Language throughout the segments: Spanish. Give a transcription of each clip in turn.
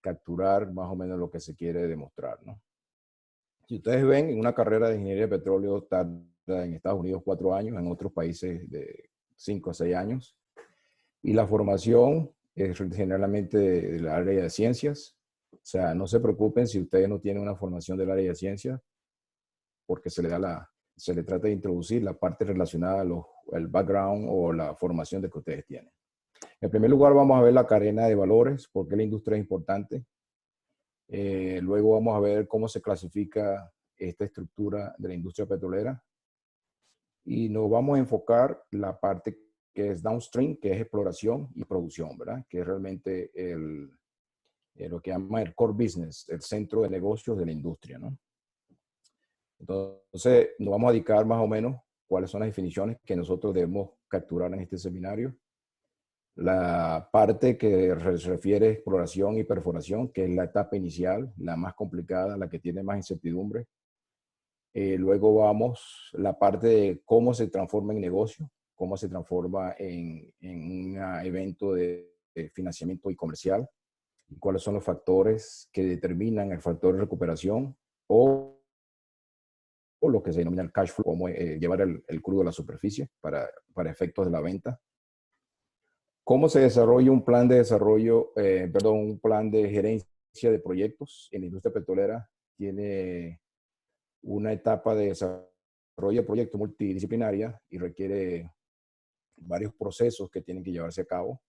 capturar más o menos lo que se quiere demostrar, ¿no? Si ustedes ven, en una carrera de ingeniería de petróleo tarda en Estados Unidos 4 años, en otros países de 5 a 6 años. Y la formación es generalmente del área de ciencias. O sea, no se preocupen si ustedes no tienen una formación del área de ciencias, porque se le trata de introducir la parte relacionada al background o la formación de que ustedes tienen. En primer lugar, vamos a ver la cadena de valores, por qué la industria es importante. Luego vamos a ver cómo se clasifica esta estructura de la industria petrolera. Y nos vamos a enfocar la parte que es downstream, que es exploración y producción, ¿verdad? Que es realmente lo que llama el core business, el centro de negocios de la industria, ¿no? Entonces, nos vamos a dedicar más o menos cuáles son las definiciones que nosotros debemos capturar en este seminario. La parte que se refiere a exploración y perforación, que es la etapa inicial, la más complicada, la que tiene más incertidumbre. Luego vamos la parte de cómo se transforma en negocio, cómo se transforma en un evento de financiamiento y comercial, y cuáles son los factores que determinan el factor de recuperación o lo que se denomina el cash flow, cómo llevar el crudo a la superficie para efectos de la venta. ¿Cómo se desarrolla un plan de desarrollo, un plan de gerencia de proyectos en la industria petrolera? Tiene una etapa de desarrollo de proyectos multidisciplinaria y requiere varios procesos que tienen que llevarse a cabo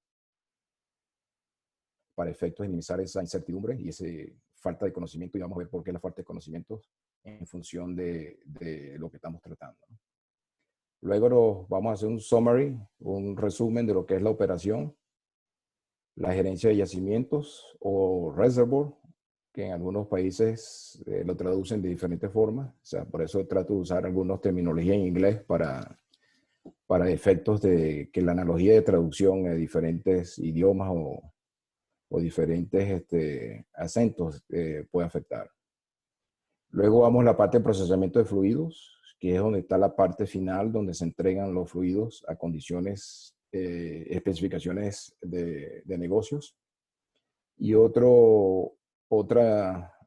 para efectos de minimizar esa incertidumbre y esa falta de conocimiento, y vamos a ver por qué la falta de conocimientos en función de lo que estamos tratando. Luego vamos a hacer un summary, un resumen de lo que es la operación, la gerencia de yacimientos o reservoir, que en algunos países lo traducen de diferentes formas. O sea, por eso trato de usar algunas terminologías en inglés para efectos de que la analogía de traducción de diferentes idiomas o diferentes acentos puede afectar. Luego vamos a la parte de procesamiento de fluidos, que es donde está la parte final, donde se entregan los fluidos a condiciones, especificaciones de negocios. Y otro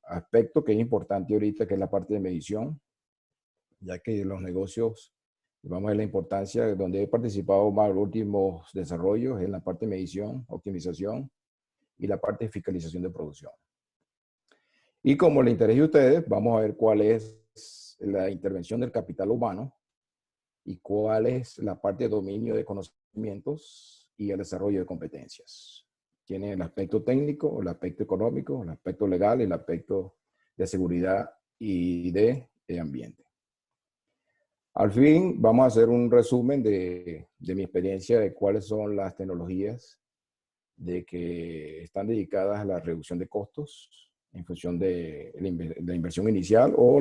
aspecto que es importante ahorita, que es la parte de medición, ya que los negocios, vamos a ver la importancia, donde he participado más en los últimos desarrollos, en la parte de medición, optimización y la parte de fiscalización de producción. Y como le interesa a ustedes, vamos a ver cuál es la intervención del capital humano y cuál es la parte de dominio de conocimientos y el desarrollo de competencias. Tiene el aspecto técnico, el aspecto económico, el aspecto legal y el aspecto de seguridad y de ambiente. Al fin, vamos a hacer un resumen de mi experiencia de cuáles son las tecnologías de que están dedicadas a la reducción de costos en función de la inversión inicial o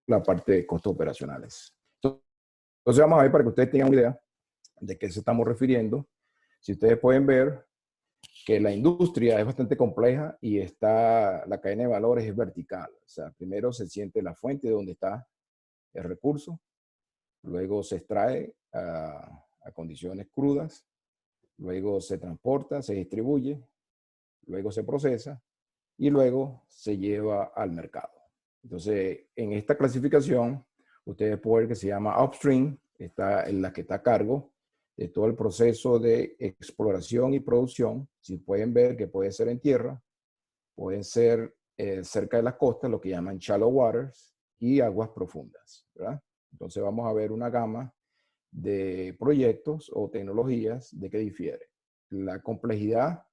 la parte de costos operacionales. Entonces vamos a ver para que ustedes tengan una idea de qué se estamos refiriendo. Si ustedes pueden ver que la industria es bastante compleja y la cadena de valores es vertical. O sea, primero se siente la fuente de donde está el recurso, luego se extrae a condiciones crudas, luego se transporta, se distribuye, luego se procesa y luego se lleva al mercado. Entonces, en esta clasificación, ustedes pueden ver que se llama upstream, está en la que está a cargo de todo el proceso de exploración y producción. Si pueden ver que puede ser en tierra, pueden ser cerca de las costas, lo que llaman shallow waters, y aguas profundas, ¿verdad? Entonces vamos a ver una gama de proyectos o tecnologías de que difiere. La complejidad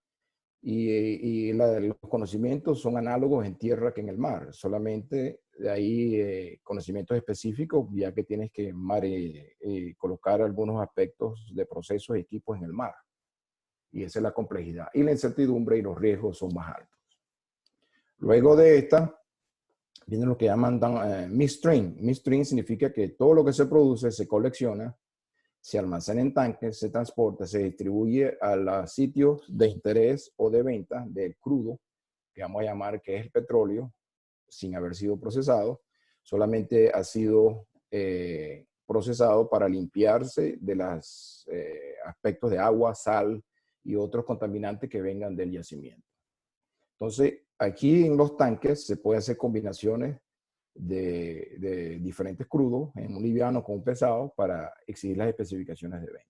los conocimientos son análogos en tierra que en el mar. Solamente de ahí conocimientos específicos, ya que tienes que colocar algunos aspectos de procesos y equipos en el mar. Y esa es la complejidad. Y la incertidumbre y los riesgos son más altos. Luego de esta, viene lo que llaman midstream. Midstream significa que todo lo que se produce se colecciona, se almacena en tanques, se transporta, se distribuye a los sitios de interés o de venta del crudo, que vamos a llamar que es el petróleo, sin haber sido procesado. Solamente ha sido procesado para limpiarse de los aspectos de agua, sal y otros contaminantes que vengan del yacimiento. Entonces, aquí en los tanques se puede hacer combinaciones de diferentes crudos, en un liviano con un pesado, para exigir las especificaciones de venta.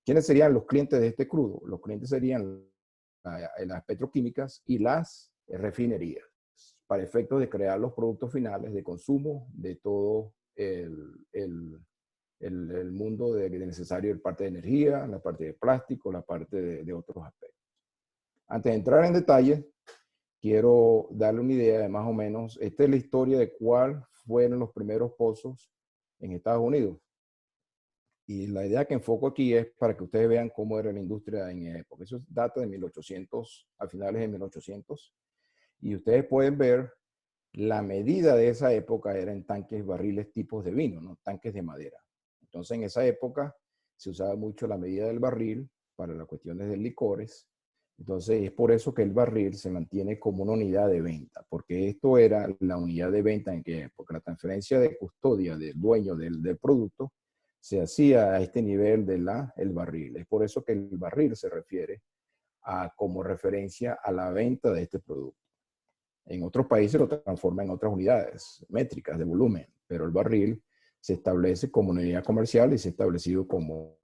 ¿Quiénes serían los clientes de este crudo? Los clientes serían las petroquímicas y las refinerías, para efectos de crear los productos finales de consumo de todo el mundo necesario, la parte de energía, la parte de plástico, la parte de otros aspectos. Antes de entrar en detalle, quiero darle una idea de más o menos, esta es la historia de cuáles fueron los primeros pozos en Estados Unidos. Y la idea que enfoco aquí es para que ustedes vean cómo era la industria en esa época. Eso data de 1800, a finales de 1800. Y ustedes pueden ver la medida de esa época era en tanques, barriles, tipos de vino, ¿no? Tanques de madera. Entonces, en esa época se usaba mucho la medida del barril para las cuestiones de licores. Entonces, es por eso que el barril se mantiene como una unidad de venta, porque esto era la unidad de venta en que, porque la transferencia de custodia del dueño del producto se hacía a este nivel de el barril. Es por eso que el barril se refiere como referencia a la venta de este producto. En otros países lo transforma en otras unidades métricas de volumen, pero el barril se establece como unidad comercial y se ha establecido como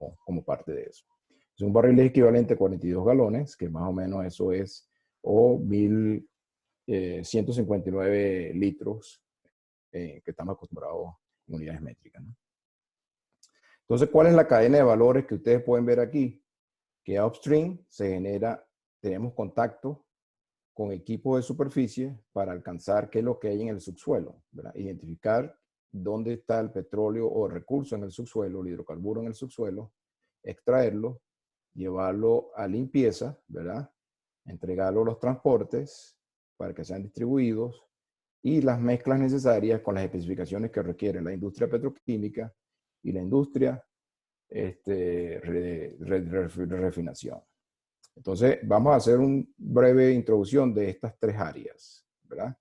parte de eso. Es un barril equivalente a 42 galones, que más o menos eso es, o 1.159 litros, que estamos acostumbrados en unidades métricas, ¿no? Entonces, ¿cuál es la cadena de valores que ustedes pueden ver aquí? Que upstream se genera, tenemos contacto con equipos de superficie para alcanzar qué es lo que hay en el subsuelo, ¿verdad? Identificar dónde está el petróleo o el recurso en el subsuelo, el hidrocarburo en el subsuelo, extraerlo, llevarlo a limpieza, ¿verdad? Entregarlo a los transportes para que sean distribuidos y las mezclas necesarias con las especificaciones que requiere la industria petroquímica y la industria de refinación. Entonces, vamos a hacer una breve introducción de estas tres áreas, ¿verdad?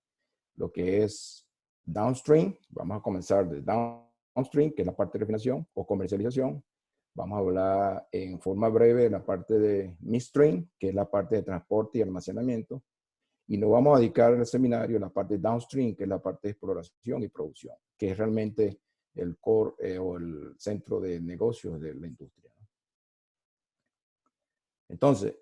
Lo que es downstream, vamos a comenzar de downstream, que es la parte de refinación o comercialización. Vamos a hablar en forma breve de la parte de midstream, que es la parte de transporte y almacenamiento. Y nos vamos a dedicar al seminario a la parte de downstream, que es la parte de exploración y producción, que es realmente el core o el centro de negocios de la industria. Entonces,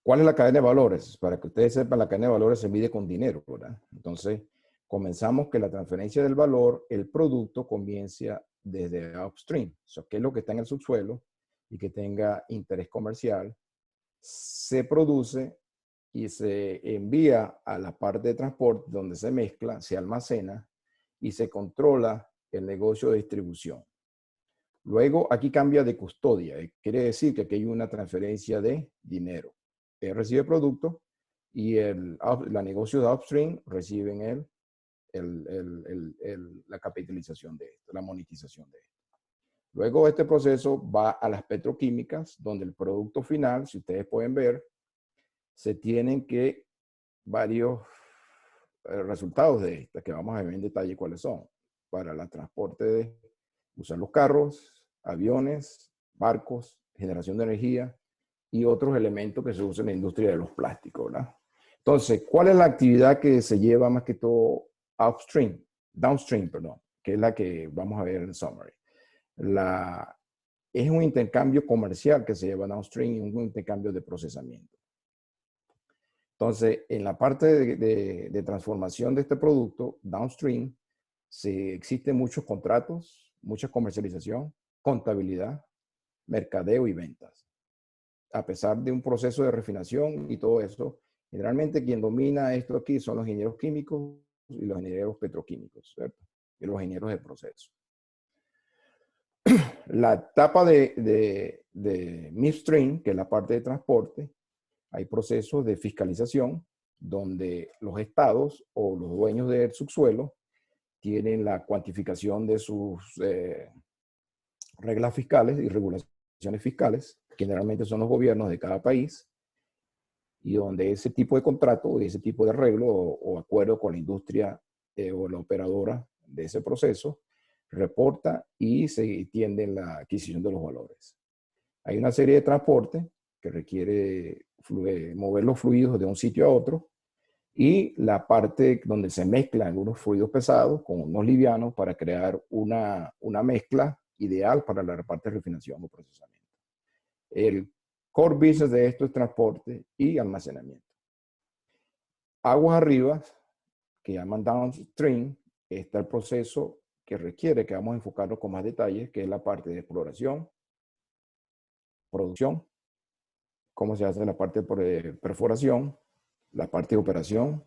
¿cuál es la cadena de valores? Para que ustedes sepan, la cadena de valores se mide con dinero, ¿verdad? Entonces, comenzamos que la transferencia del valor, el producto comienza desde upstream, o sea, que es lo que está en el subsuelo y que tenga interés comercial, se produce y se envía a la parte de transporte donde se mezcla, se almacena y se controla el negocio de distribución. Luego, aquí cambia de custodia. Quiere decir que aquí hay una transferencia de dinero. Él recibe producto y la negocio de upstream reciben la capitalización de esto, la monetización de esto. Luego este proceso va a las petroquímicas, donde el producto final, si ustedes pueden ver, se tienen que varios resultados de esta, que vamos a ver en detalle cuáles son, para el transporte de usar los carros, aviones, barcos, generación de energía y otros elementos que se usan en la industria de los plásticos, ¿verdad? Entonces, ¿cuál es la actividad que se lleva más que todo downstream, perdón, que es la que vamos a ver en el summary? Es un intercambio comercial que se lleva downstream y un intercambio de procesamiento. Entonces, en la parte de transformación de este producto, downstream, existen muchos contratos, mucha comercialización, contabilidad, mercadeo y ventas. A pesar de un proceso de refinación y todo eso, generalmente quien domina esto aquí son los ingenieros químicos y los ingenieros petroquímicos, ¿cierto? Y los ingenieros de proceso. La etapa de midstream, que es la parte de transporte, hay procesos de fiscalización donde los estados o los dueños del subsuelo tienen la cuantificación de sus reglas fiscales y regulaciones fiscales, que generalmente son los gobiernos de cada país, y donde ese tipo de contrato, ese tipo de arreglo o acuerdo con la industria o la operadora de ese proceso, reporta y se tiende en la adquisición de los valores. Hay una serie de transporte que requiere mover los fluidos de un sitio a otro y la parte donde se mezclan algunos fluidos pesados con unos livianos para crear una mezcla ideal para la parte de refinación o procesamiento. El core business de esto es transporte y almacenamiento. Aguas arriba, que llaman downstream, está el proceso que requiere que vamos a enfocarnos con más detalles, que es la parte de exploración, producción, cómo se hace la parte de perforación, la parte de operación,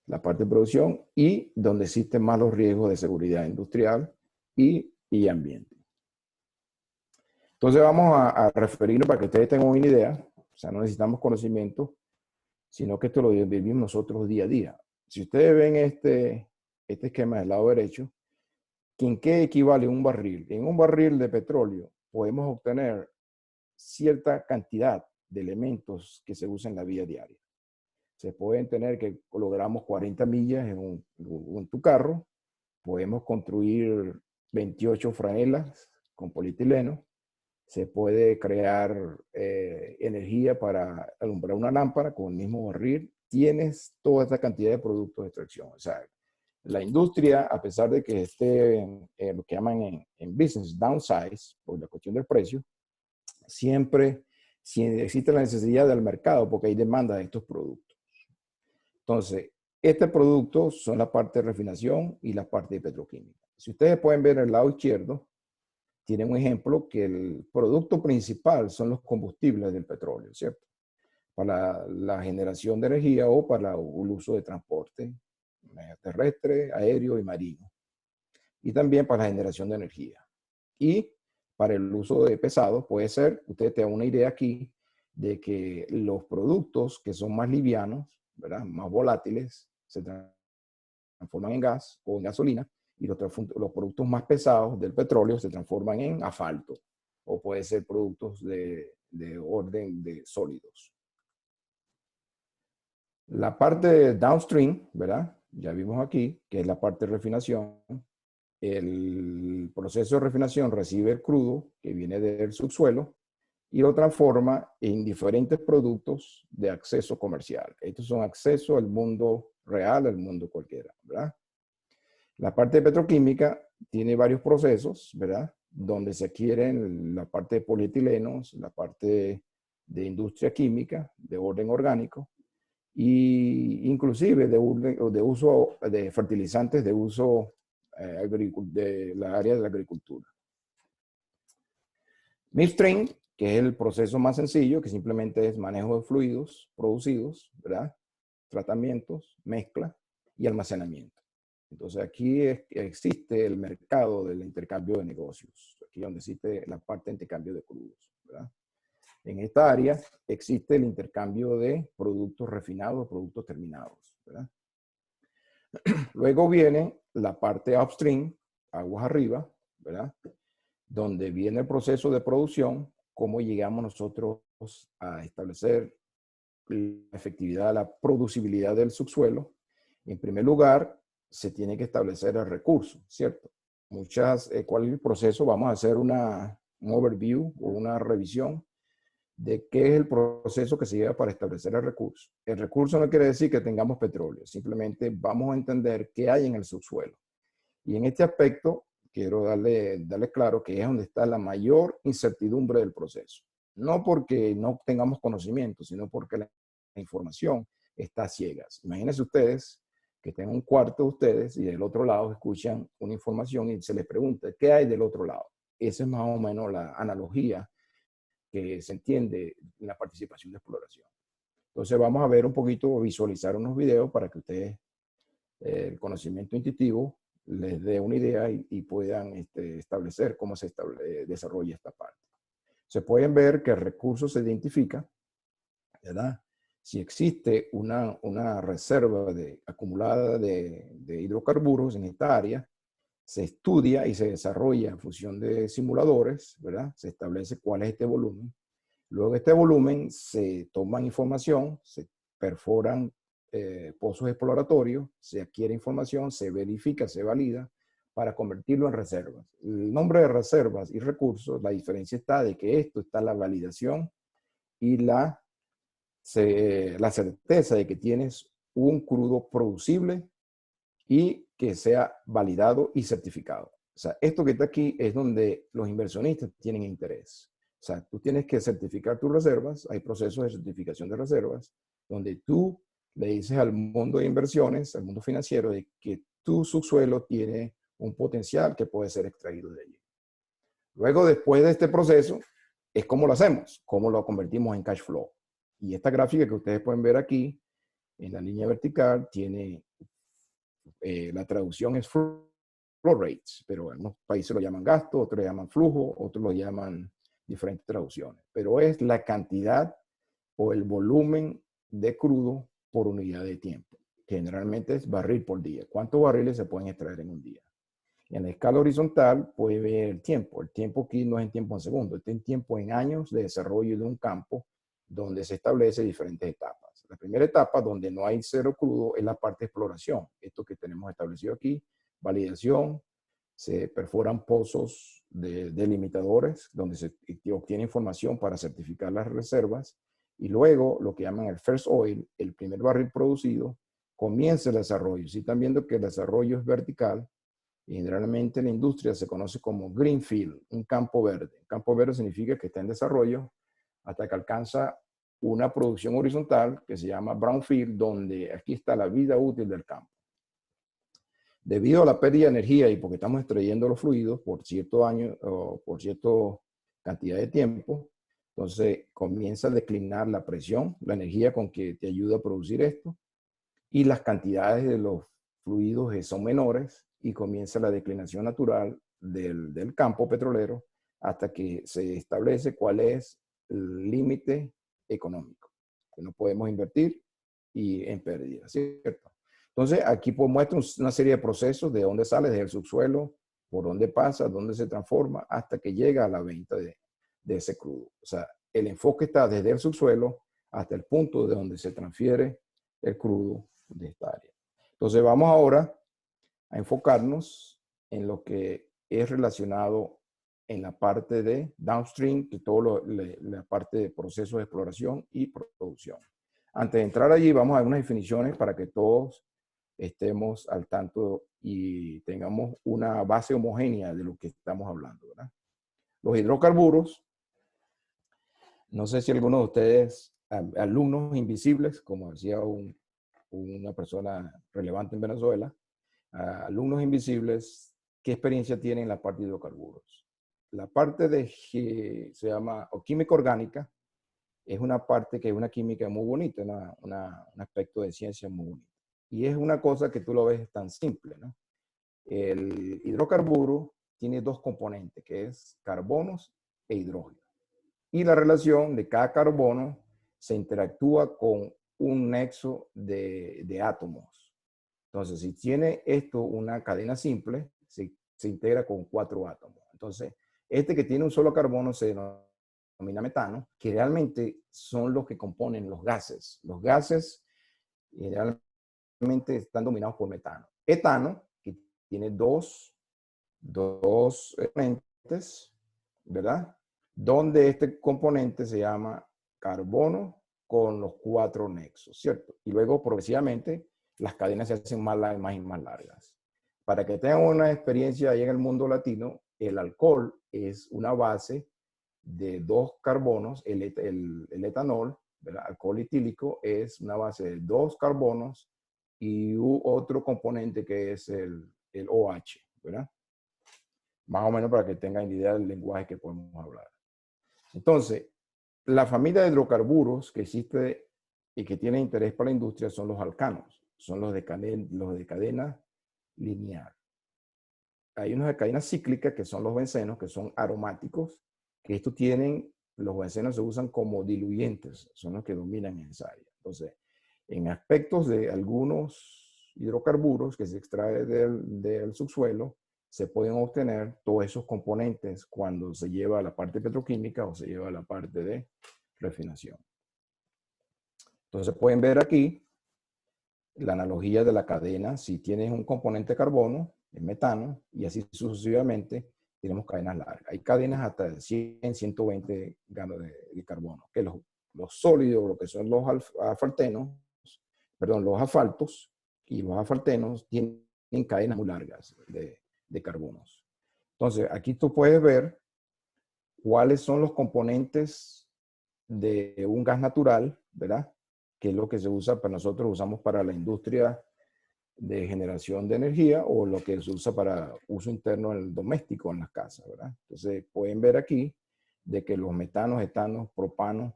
la parte de producción y donde existen más los riesgos de seguridad industrial y ambiente. Entonces vamos a referirnos para que ustedes tengan una idea, o sea, no necesitamos conocimiento, sino que esto lo vivimos nosotros día a día. Si ustedes ven este esquema del lado derecho, ¿en qué equivale un barril? En un barril de petróleo podemos obtener cierta cantidad de elementos que se usan en la vida diaria. Se pueden tener que logramos 40 millas en tu carro, podemos construir 28 franelas con polietileno, se puede crear energía para alumbrar una lámpara con el mismo barril. Tienes toda esta cantidad de productos de extracción. O sea, la industria, a pesar de que esté en lo que llaman en business downsize, por la cuestión del precio, siempre existe la necesidad del mercado porque hay demanda de estos productos. Entonces, este producto son la parte de refinación y la parte de petroquímica. Si ustedes pueden ver el lado izquierdo, tienen un ejemplo que el producto principal son los combustibles del petróleo, ¿cierto? Para la generación de energía o para el uso de transporte terrestre, aéreo y marino. Y también para la generación de energía. Y para el uso de pesados puede ser, ustedes tengan una idea aquí, de que los productos que son más livianos, ¿verdad? Más volátiles, se transforman en gas o en gasolina, y los productos más pesados del petróleo se transforman en asfalto, o puede ser productos de orden de sólidos. La parte de downstream, ¿verdad? Ya vimos aquí, que es la parte de refinación. El proceso de refinación recibe el crudo que viene del subsuelo y lo transforma en diferentes productos de acceso comercial. Estos son acceso al mundo real, al mundo cualquiera, ¿verdad? La parte de petroquímica tiene varios procesos, ¿verdad? Donde se adquieren la parte de polietilenos, la parte de industria química, de orden orgánico, y inclusive de uso de fertilizantes de uso de la área de la agricultura. Midstream, que es el proceso más sencillo, que simplemente es manejo de fluidos producidos, ¿verdad? Tratamientos, mezcla y almacenamiento. Entonces aquí existe el mercado del intercambio de negocios, aquí donde existe la parte de intercambio de crudos, ¿verdad? En esta área existe el intercambio de productos refinados, productos terminados, ¿verdad? Luego viene la parte upstream, aguas arriba, ¿verdad? Donde viene el proceso de producción, cómo llegamos nosotros a establecer la efectividad, la producibilidad del subsuelo. En primer lugar, se tiene que establecer el recurso, ¿cierto? ¿Cuál es el proceso? Vamos a hacer un overview o una revisión de qué es el proceso que se lleva para establecer el recurso. El recurso no quiere decir que tengamos petróleo, simplemente vamos a entender qué hay en el subsuelo. Y en este aspecto, quiero darle claro que es donde está la mayor incertidumbre del proceso. No porque no tengamos conocimiento, sino porque la información está a ciegas. Imagínense ustedes que tengan un cuarto de ustedes y del otro lado escuchan una información y se les pregunta, ¿qué hay del otro lado? Esa es más o menos la analogía que se entiende en la participación de exploración. Entonces vamos a ver un poquito, visualizar unos videos para que ustedes, el conocimiento intuitivo, les dé una idea y puedan establecer cómo se desarrolla esta parte. Se pueden ver que el recurso se identifica, ¿verdad? Si existe una reserva acumulada de hidrocarburos en esta área, se estudia y se desarrolla en función de simuladores, ¿verdad? Se establece cuál es este volumen. Luego de este volumen se toman información, se perforan pozos exploratorios, se adquiere información, se verifica, se valida para convertirlo en reservas. El nombre de reservas y recursos, la diferencia está de que esto está la validación y la certeza de que tienes un crudo producible y que sea validado y certificado. O sea, esto que está aquí es donde los inversionistas tienen interés. O sea, tú tienes que certificar tus reservas, hay procesos de certificación de reservas, donde tú le dices al mundo de inversiones, al mundo financiero, de que tu subsuelo tiene un potencial que puede ser extraído de allí. Luego, después de este proceso, es cómo lo hacemos, cómo lo convertimos en cash flow. Y esta gráfica que ustedes pueden ver aquí, en la línea vertical, tiene la traducción es flow rates, pero en unos países lo llaman gasto, otros lo llaman flujo, otros lo llaman diferentes traducciones. Pero es la cantidad o el volumen de crudo por unidad de tiempo. Generalmente es barril por día. ¿Cuántos barriles se pueden extraer en un día? En la escala horizontal puede ver el tiempo. El tiempo aquí no es en tiempo en segundos, es en tiempo en años de desarrollo de un campo donde se establece diferentes etapas. La primera etapa, donde no hay cero crudo, es la parte de exploración. Esto que tenemos establecido aquí, validación, se perforan pozos de delimitadores donde se obtiene información para certificar las reservas y luego lo que llaman el first oil, el primer barril producido, comienza el desarrollo. Si están viendo que el desarrollo es vertical, y generalmente en la industria se conoce como greenfield, un campo verde. Un campo verde significa que está en desarrollo hasta que alcanza una producción horizontal que se llama brownfield, donde aquí está la vida útil del campo. Debido a la pérdida de energía y porque estamos extrayendo los fluidos por cierto año o por cierta cantidad de tiempo, entonces comienza a declinar la presión, la energía con que te ayuda a producir esto, y las cantidades de los fluidos son menores y comienza la declinación natural del campo petrolero hasta que se establece cuál es el límite económico, que no podemos invertir y en pérdida, ¿cierto? Entonces, aquí pues muestra una serie de procesos de dónde sale, desde el subsuelo, por dónde pasa, dónde se transforma, hasta que llega a la venta de ese crudo. O sea, el enfoque está desde el subsuelo hasta el punto de donde se transfiere el crudo de esta área. Entonces, vamos ahora a enfocarnos en lo que es relacionado en la parte de downstream, que todo la parte de procesos de exploración y producción. Antes de entrar allí, vamos a dar unas definiciones para que todos estemos al tanto y tengamos una base homogénea de lo que estamos hablando, ¿verdad? Los hidrocarburos, no sé si algunos de ustedes, alumnos invisibles, como decía una persona relevante en Venezuela, alumnos invisibles, ¿qué experiencia tienen en la parte de hidrocarburos? La parte de que se llama o química orgánica es una parte que es una química muy bonita, un aspecto de ciencia muy bonito. Y es una cosa que tú lo ves tan simple, ¿no? El hidrocarburo tiene dos componentes, que es carbonos e hidrógeno. Y la relación de cada carbono se interactúa con un nexo de átomos. Entonces, si tiene esto una cadena simple, se integra con 4 átomos. Entonces, este que tiene un solo carbono se denomina metano, que realmente son los que componen los gases. Los gases realmente están dominados por metano. Etano, que tiene dos componentes, ¿verdad? Donde este componente se llama carbono con los 4 nexos, ¿cierto? Y luego progresivamente las cadenas se hacen más y más largas. Para que tengan una experiencia ahí en el mundo latino, el alcohol es una base de 2 carbonos, el etanol, ¿verdad? Alcohol etílico es una base de 2 carbonos y otro componente que es el OH, ¿verdad? Más o menos para que tengan idea del lenguaje que podemos hablar. Entonces, la familia de hidrocarburos que existe y que tiene interés para la industria son los alcanos, son los de cadena lineal. Hay unos de cadena cíclica que son los bencenos, que son aromáticos, que estos tienen, los bencenos se usan como diluyentes, son los que dominan en esa área. Entonces, en aspectos de algunos hidrocarburos que se extrae del subsuelo, se pueden obtener todos esos componentes cuando se lleva a la parte petroquímica o se lleva a la parte de refinación. Entonces pueden ver aquí la analogía de la cadena. Si tienes un componente de carbono, el metano, y así sucesivamente, tenemos cadenas largas. Hay cadenas hasta de 100, 120 gramos de carbono, que los sólidos, lo que son los alfaltenos, perdón, los asfaltos y los asfaltenos tienen cadenas muy largas de carbonos. Entonces, aquí tú puedes ver cuáles son los componentes de un gas natural, ¿verdad? Que es lo que se usa para nosotros, usamos para la industria de generación de energía o lo que se usa para uso interno en el doméstico en las casas, ¿verdad? Entonces, pueden ver aquí de que los metanos, etanos, propanos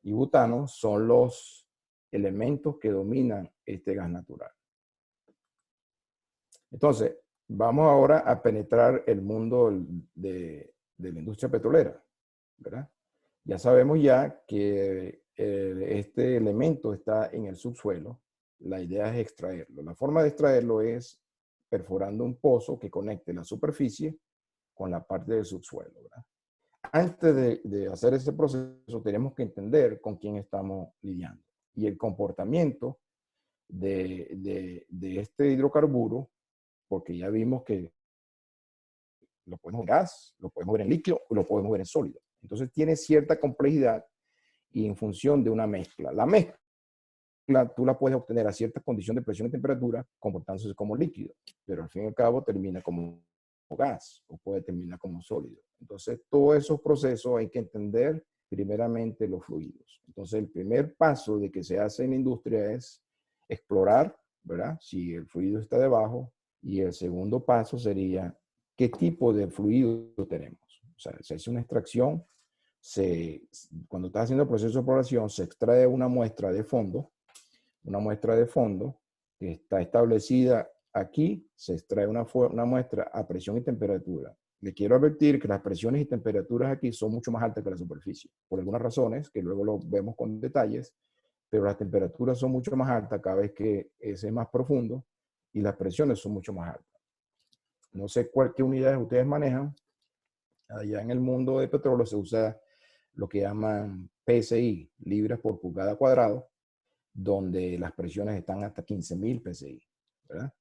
y butanos son los elementos que dominan este gas natural. Entonces, vamos ahora a penetrar el mundo de la industria petrolera, ¿verdad? Ya sabemos ya que este elemento está en el subsuelo. La idea es extraerlo. La forma de extraerlo es perforando un pozo que conecte la superficie con la parte del subsuelo, ¿verdad? Antes de hacer ese proceso, tenemos que entender con quién estamos lidiando. Y el comportamiento de este hidrocarburo, porque ya vimos que lo podemos ver en gas, lo podemos ver en líquido, o lo podemos ver en sólido. Entonces tiene cierta complejidad y en función de una mezcla. La mezcla tú la puedes obtener a cierta condición de presión y temperatura comportándose como líquido, pero al fin y al cabo termina como gas o puede terminar como sólido. Entonces, todos esos procesos hay que entender primeramente los fluidos. Entonces, el primer paso de que se hace en la industria es explorar, ¿verdad? Si el fluido está debajo, y el segundo paso sería qué tipo de fluido tenemos. O sea, se hace una extracción, cuando estás haciendo el proceso de exploración, se extrae una muestra de fondo que está establecida aquí, se extrae una muestra a presión y temperatura. Le quiero advertir que las presiones y temperaturas aquí son mucho más altas que la superficie, por algunas razones que luego lo vemos con detalles, pero las temperaturas son mucho más altas cada vez que ese es más profundo y las presiones son mucho más altas. No sé qué unidades ustedes manejan. Allá en el mundo de petróleo se usa lo que llaman PSI, libras por pulgada cuadrado, donde las presiones están hasta 15.000 PSI, ¿verdad?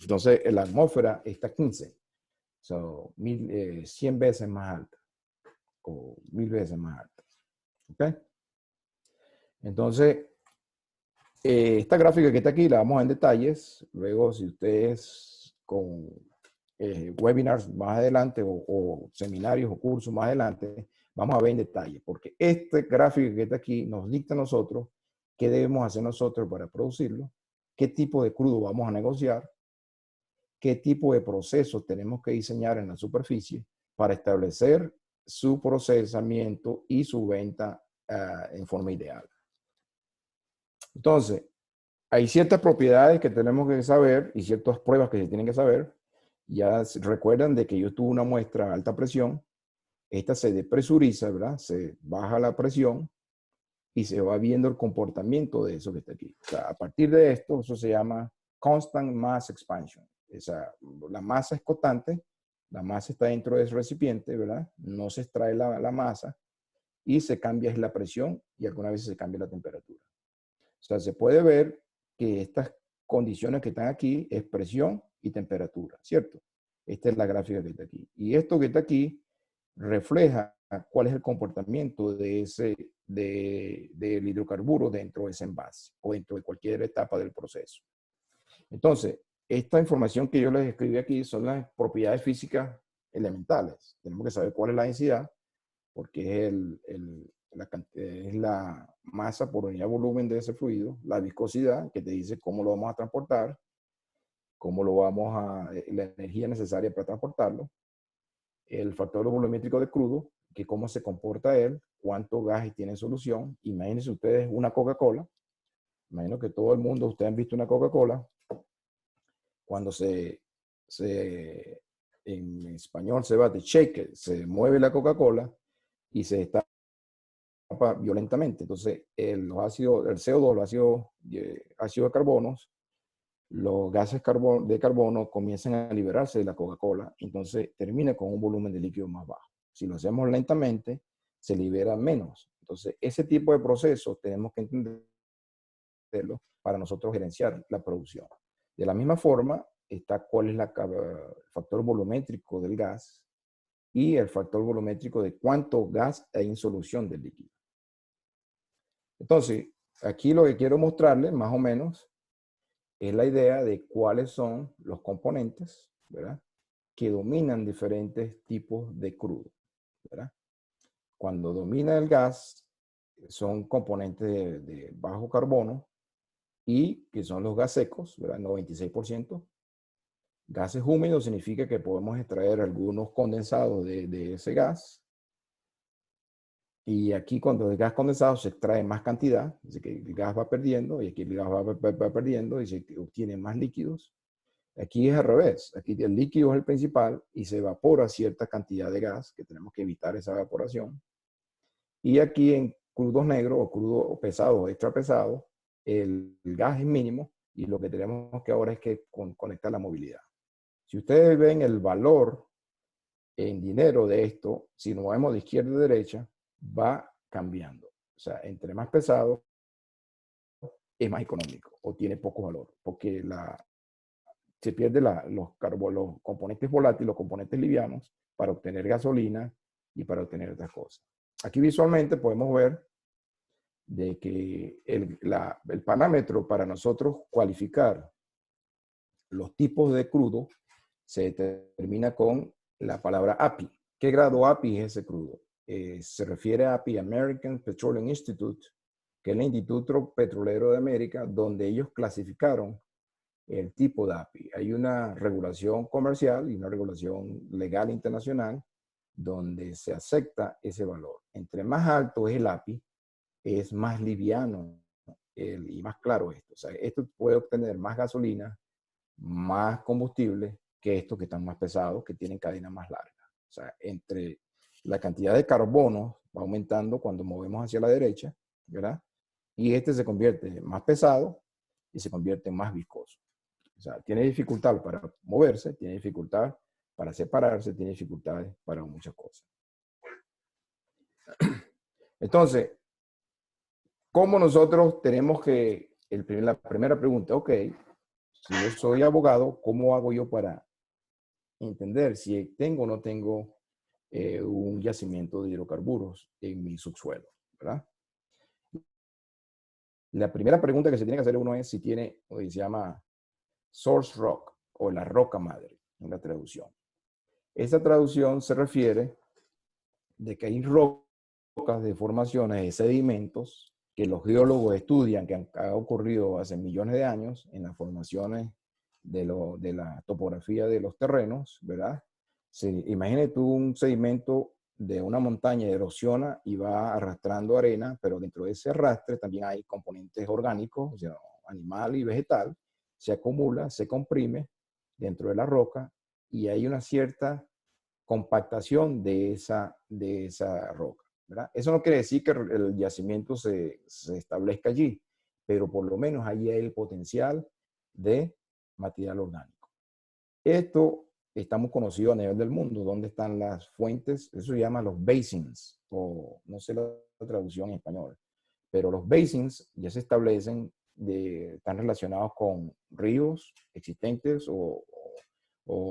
Entonces, la atmósfera está 15, so, 100 veces más alta, o 1000 veces más alta. ¿Ok? Entonces, esta gráfica que está aquí la vamos a ver en detalles. Luego, si ustedes con webinars más adelante o seminarios o cursos más adelante, vamos a ver en detalle, porque esta gráfica que está aquí nos dicta a nosotros qué debemos hacer nosotros para producirlo, qué tipo de crudo vamos a negociar, qué tipo de procesos tenemos que diseñar en la superficie para establecer su procesamiento y su venta en forma ideal. Entonces, hay ciertas propiedades que tenemos que saber y ciertas pruebas que se tienen que saber. Ya recuerdan de que yo tuve una muestra a alta presión. Esta se depresuriza, ¿verdad? Se baja la presión y se va viendo el comportamiento de eso que está aquí. O sea, a partir de esto, eso se llama constant mass expansion. O sea, la masa es constante, la masa está dentro de ese recipiente, ¿verdad? No se extrae la masa y se cambia la presión y algunas veces se cambia la temperatura. O sea, se puede ver que estas condiciones que están aquí es presión y temperatura, ¿cierto? Esta es la gráfica que está aquí. Y esto que está aquí refleja cuál es el comportamiento del hidrocarburo dentro de ese envase o dentro de cualquier etapa del proceso. Entonces, esta información que yo les escribí aquí son las propiedades físicas elementales. Tenemos que saber cuál es la densidad, porque es la masa por unidad de volumen de ese fluido, la viscosidad, que te dice cómo lo vamos a transportar, la energía necesaria para transportarlo, el factor volumétrico de crudo, que cómo se comporta él, cuánto gas tiene en solución. Imagínense ustedes una Coca-Cola. Imagino que todo el mundo, ustedes han visto una Coca-Cola. Cuando en español se va de shake, se mueve la Coca-Cola y se destapa violentamente. Entonces, el CO2, los ácidos de carbonos, los gases de carbono comienzan a liberarse de la Coca-Cola, entonces termina con un volumen de líquido más bajo. Si lo hacemos lentamente, se libera menos. Entonces, ese tipo de procesos tenemos que entenderlo para nosotros gerenciar la producción. De la misma forma, está cuál es el factor volumétrico del gas y el factor volumétrico de cuánto gas hay en solución del líquido. Entonces, aquí lo que quiero mostrarles, más o menos, es la idea de cuáles son los componentes, ¿verdad?, que dominan diferentes tipos de crudo, ¿verdad? Cuando domina el gas, son componentes de bajo carbono y que son los gas secos, ¿verdad? 96%. Gases húmedos significa que podemos extraer algunos condensados de ese gas. Y aquí cuando el gas condensado se extrae más cantidad, es que el gas va perdiendo, y aquí el gas va perdiendo y se obtienen más líquidos. Aquí es al revés, aquí el líquido es el principal y se evapora cierta cantidad de gas, que tenemos que evitar esa evaporación. Y aquí en crudos negros o crudo pesado o extra pesado, el gas es mínimo y lo que tenemos que ahora es que conectar la movilidad. Si ustedes ven el valor en dinero de esto, si nos movemos de izquierda a derecha, va cambiando. O sea, entre más pesado, es más económico o tiene poco valor, porque se pierde los componentes volátiles, los componentes livianos, para obtener gasolina y para obtener otras cosas. Aquí visualmente podemos ver de que el parámetro para nosotros cualificar los tipos de crudo se determina con la palabra API. ¿Qué grado API es ese crudo? Se refiere a API, American Petroleum Institute, que es el Instituto Petrolero de América, donde ellos clasificaron el tipo de API. Hay una regulación comercial y una regulación legal internacional donde se acepta ese valor. Entre más alto es el API, es más liviano y más claro esto. O sea, esto puede obtener más gasolina, más combustible que estos que están más pesados, que tienen cadena más larga. O sea, entre la cantidad de carbono va aumentando cuando movemos hacia la derecha, ¿verdad? Y este se convierte más pesado y se convierte en más viscoso. O sea, tiene dificultad para moverse, tiene dificultad para separarse, tiene dificultades para muchas cosas. Entonces, ¿cómo nosotros tenemos que, la primera pregunta, ok, si yo soy abogado, ¿cómo hago yo para entender si tengo o no tengo un yacimiento de hidrocarburos en mi subsuelo, ¿verdad? La primera pregunta que se tiene que hacer uno es si tiene, o se llama source rock, o la roca madre, en la traducción. Esa traducción se refiere de que hay rocas de formaciones de sedimentos que los geólogos estudian, que han ocurrido hace millones de años en las formaciones de la topografía de los terrenos, ¿verdad? Imagínate tú un sedimento de una montaña erosiona y va arrastrando arena, pero dentro de ese arrastre también hay componentes orgánicos, o sea, animal y vegetal, se acumula, se comprime dentro de la roca y hay una cierta compactación de esa roca, ¿verdad? Eso no quiere decir que el yacimiento se establezca allí, pero por lo menos ahí hay el potencial de material orgánico. Esto estamos conocidos a nivel del mundo, donde están las fuentes, eso se llama los basins, o no sé la traducción en español, pero los basins ya se establecen, están relacionados con ríos existentes o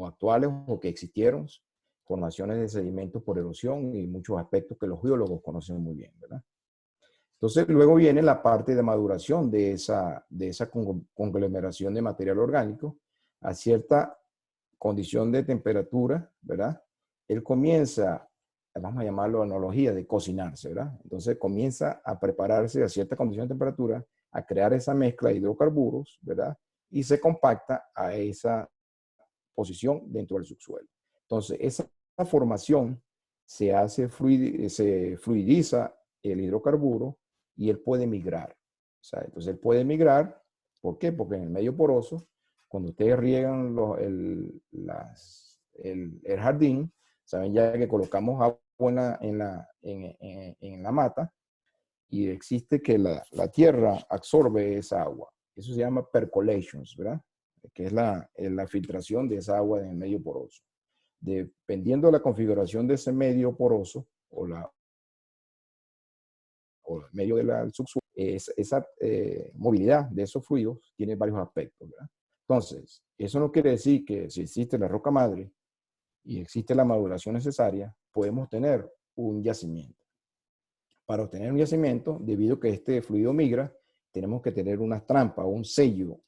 actuales o que existieron, formaciones de sedimentos por erosión y muchos aspectos que los geólogos conocen muy bien, ¿verdad? Entonces, luego viene la parte de maduración de esa conglomeración de material orgánico a cierta condición de temperatura, ¿verdad? Él comienza, vamos a llamarlo analogía, de cocinarse, ¿verdad? Entonces comienza a prepararse a cierta condición de temperatura, a crear esa mezcla de hidrocarburos, ¿verdad? Y se compacta a esa posición dentro del subsuelo. Entonces, esa formación se fluidiza el hidrocarburo y él puede migrar. O sea, entonces él puede migrar, ¿por qué? Porque en el medio poroso, cuando ustedes riegan el jardín, saben ya que colocamos agua en la mata y existe que la tierra absorbe esa agua. Eso se llama percolations, ¿verdad? Que es la filtración de esa agua en el medio poroso. Dependiendo de la configuración de ese medio poroso o el medio del subsuelo, esa movilidad de esos fluidos tiene varios aspectos, ¿verdad? Entonces, eso no quiere decir que si existe la roca madre y existe la maduración necesaria, podemos tener un yacimiento. Para obtener un yacimiento, debido a que este fluido migra, tenemos que tener una trampa o un sello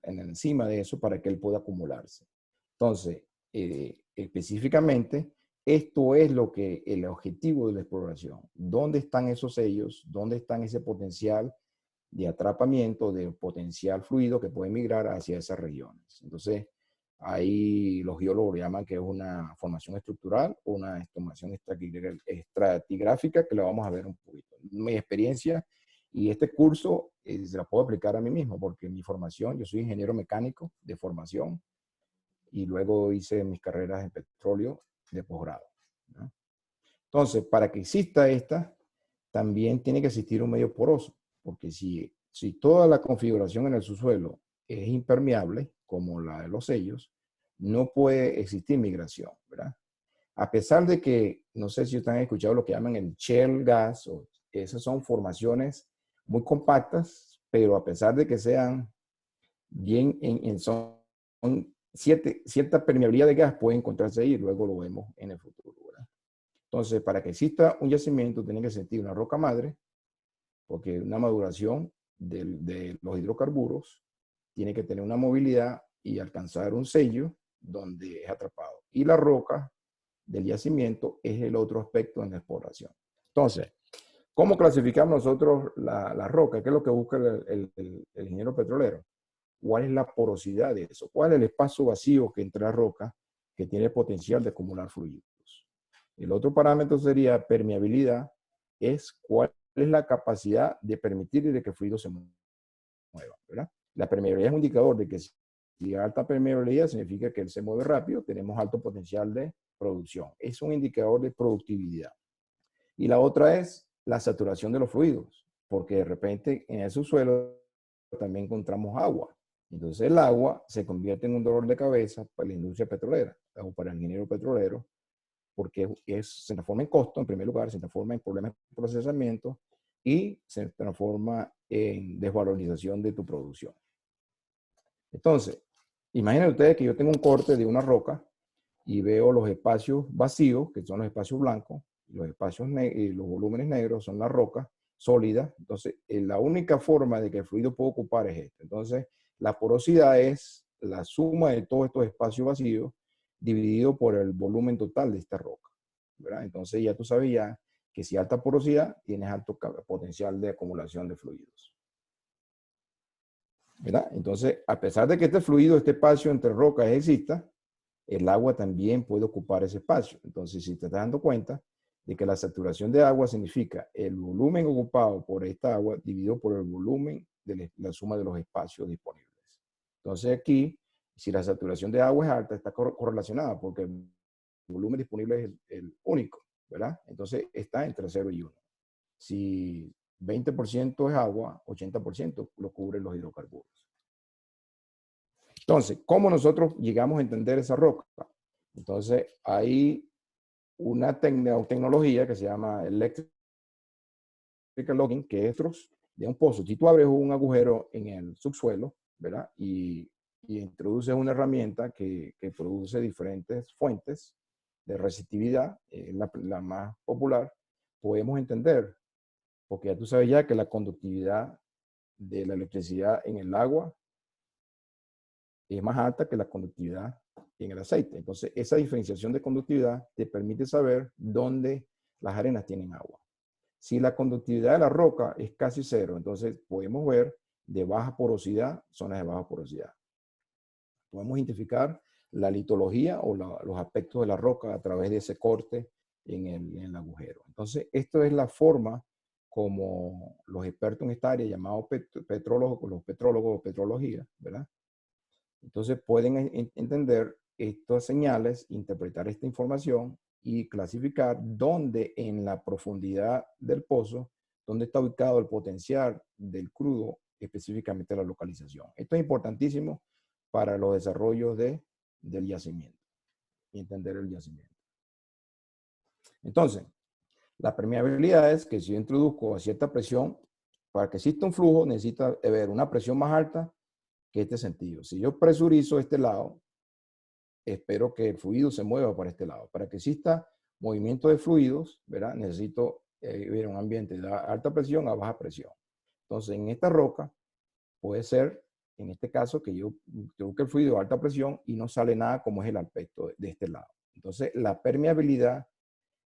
encima de eso para que él pueda acumularse. Entonces, específicamente, esto es lo que el objetivo de la exploración. ¿Dónde están esos sellos? ¿Dónde están ese potencial de atrapamiento, de potencial fluido que puede migrar hacia esas regiones? Entonces, ahí los geólogos llaman que es una formación estructural o una formación estratigráfica, que lo vamos a ver un poquito. Mi experiencia y este curso se la puedo aplicar a mí mismo, porque mi formación, yo soy ingeniero mecánico de formación y luego hice mis carreras en petróleo de posgrado, ¿no? Entonces, para que exista esta, también tiene que existir un medio poroso, porque si toda la configuración en el subsuelo es impermeable, como la de los sellos, no puede existir migración, ¿verdad? A pesar de que, no sé si ustedes han escuchado lo que llaman el shale gas, o esas son formaciones muy compactas, pero a pesar de que sean bien son cierta permeabilidad de gas puede encontrarse ahí, luego lo vemos en el futuro, ¿verdad? Entonces, para que exista un yacimiento, tiene que existir una roca madre, porque una maduración de los hidrocarburos tiene que tener una movilidad y alcanzar un sello donde es atrapado. Y la roca del yacimiento es el otro aspecto en la exploración. Entonces, ¿cómo clasificamos nosotros la roca? ¿Qué es lo que busca el ingeniero petrolero? ¿Cuál es la porosidad de eso? ¿Cuál es el espacio vacío que entre la roca que tiene potencial de acumular fluidos? El otro parámetro sería permeabilidad, es cuál es la capacidad de permitir de que el fluido se mueva, ¿verdad? La permeabilidad es un indicador de que si hay alta permeabilidad significa que él se mueve rápido, tenemos alto potencial de producción. Es un indicador de productividad. Y la otra es la saturación de los fluidos, porque de repente en el subsuelo también encontramos agua. Entonces el agua se convierte en un dolor de cabeza para la industria petrolera o para el ingeniero petrolero, porque se transforma en costo, en primer lugar, se transforma en problemas de procesamiento y se transforma en desvalorización de tu producción. Entonces, imaginen ustedes que yo tengo un corte de una roca y veo los espacios vacíos, que son los espacios blancos, los espacios y los volúmenes negros son las rocas sólidas. Entonces, la única forma de que el fluido pueda ocupar es esta. Entonces, la porosidad es la suma de todos estos espacios vacíos dividido por el volumen total de esta roca, ¿verdad? Entonces, ya tú sabías que si alta porosidad, tienes alto potencial de acumulación de fluidos, ¿verdad? Entonces, a pesar de que este fluido, este espacio entre rocas exista, el agua también puede ocupar ese espacio. Entonces, si te estás dando cuenta de que la saturación de agua significa el volumen ocupado por esta agua dividido por el volumen de la suma de los espacios disponibles. Entonces, aquí, si la saturación de agua es alta, está correlacionada porque el volumen disponible es el único, ¿verdad? Entonces, está entre 0 y 1. Si 20% es agua, 80% lo cubren los hidrocarburos. Entonces, ¿cómo nosotros llegamos a entender esa roca? Entonces, hay una tecnología que se llama Electrical Logging, que es de un pozo. Si tú abres un agujero en el subsuelo, ¿verdad? Y introduces una herramienta que produce diferentes fuentes de resistividad, la más popular, podemos entender, porque ya tú sabes ya que la conductividad de la electricidad en el agua es más alta que la conductividad en el aceite. Entonces, esa diferenciación de conductividad te permite saber dónde las arenas tienen agua. Si la conductividad de la roca es casi cero, entonces podemos ver de baja porosidad, zonas de baja porosidad. Podemos identificar la litología o los aspectos de la roca a través de ese corte en el agujero. Entonces, esto es la forma como los expertos en esta área, llamados petrólogos, los petrólogos o petrología, ¿verdad? Entonces pueden entender estas señales, interpretar esta información y clasificar dónde en la profundidad del pozo, dónde está ubicado el potencial del crudo, específicamente la localización. Esto es importantísimo para los desarrollos del yacimiento y entender el yacimiento. Entonces, la permeabilidad es que si yo introduzco a cierta presión, para que exista un flujo necesita haber una presión más alta que este sentido. Si yo presurizo este lado, espero que el fluido se mueva para este lado. Para que exista movimiento de fluidos, ¿verdad? Necesito ver un ambiente de alta presión a baja presión. Entonces, en esta roca puede ser, en este caso, que yo que el fluido a alta presión y no sale nada como es el aspecto de este lado. Entonces, la permeabilidad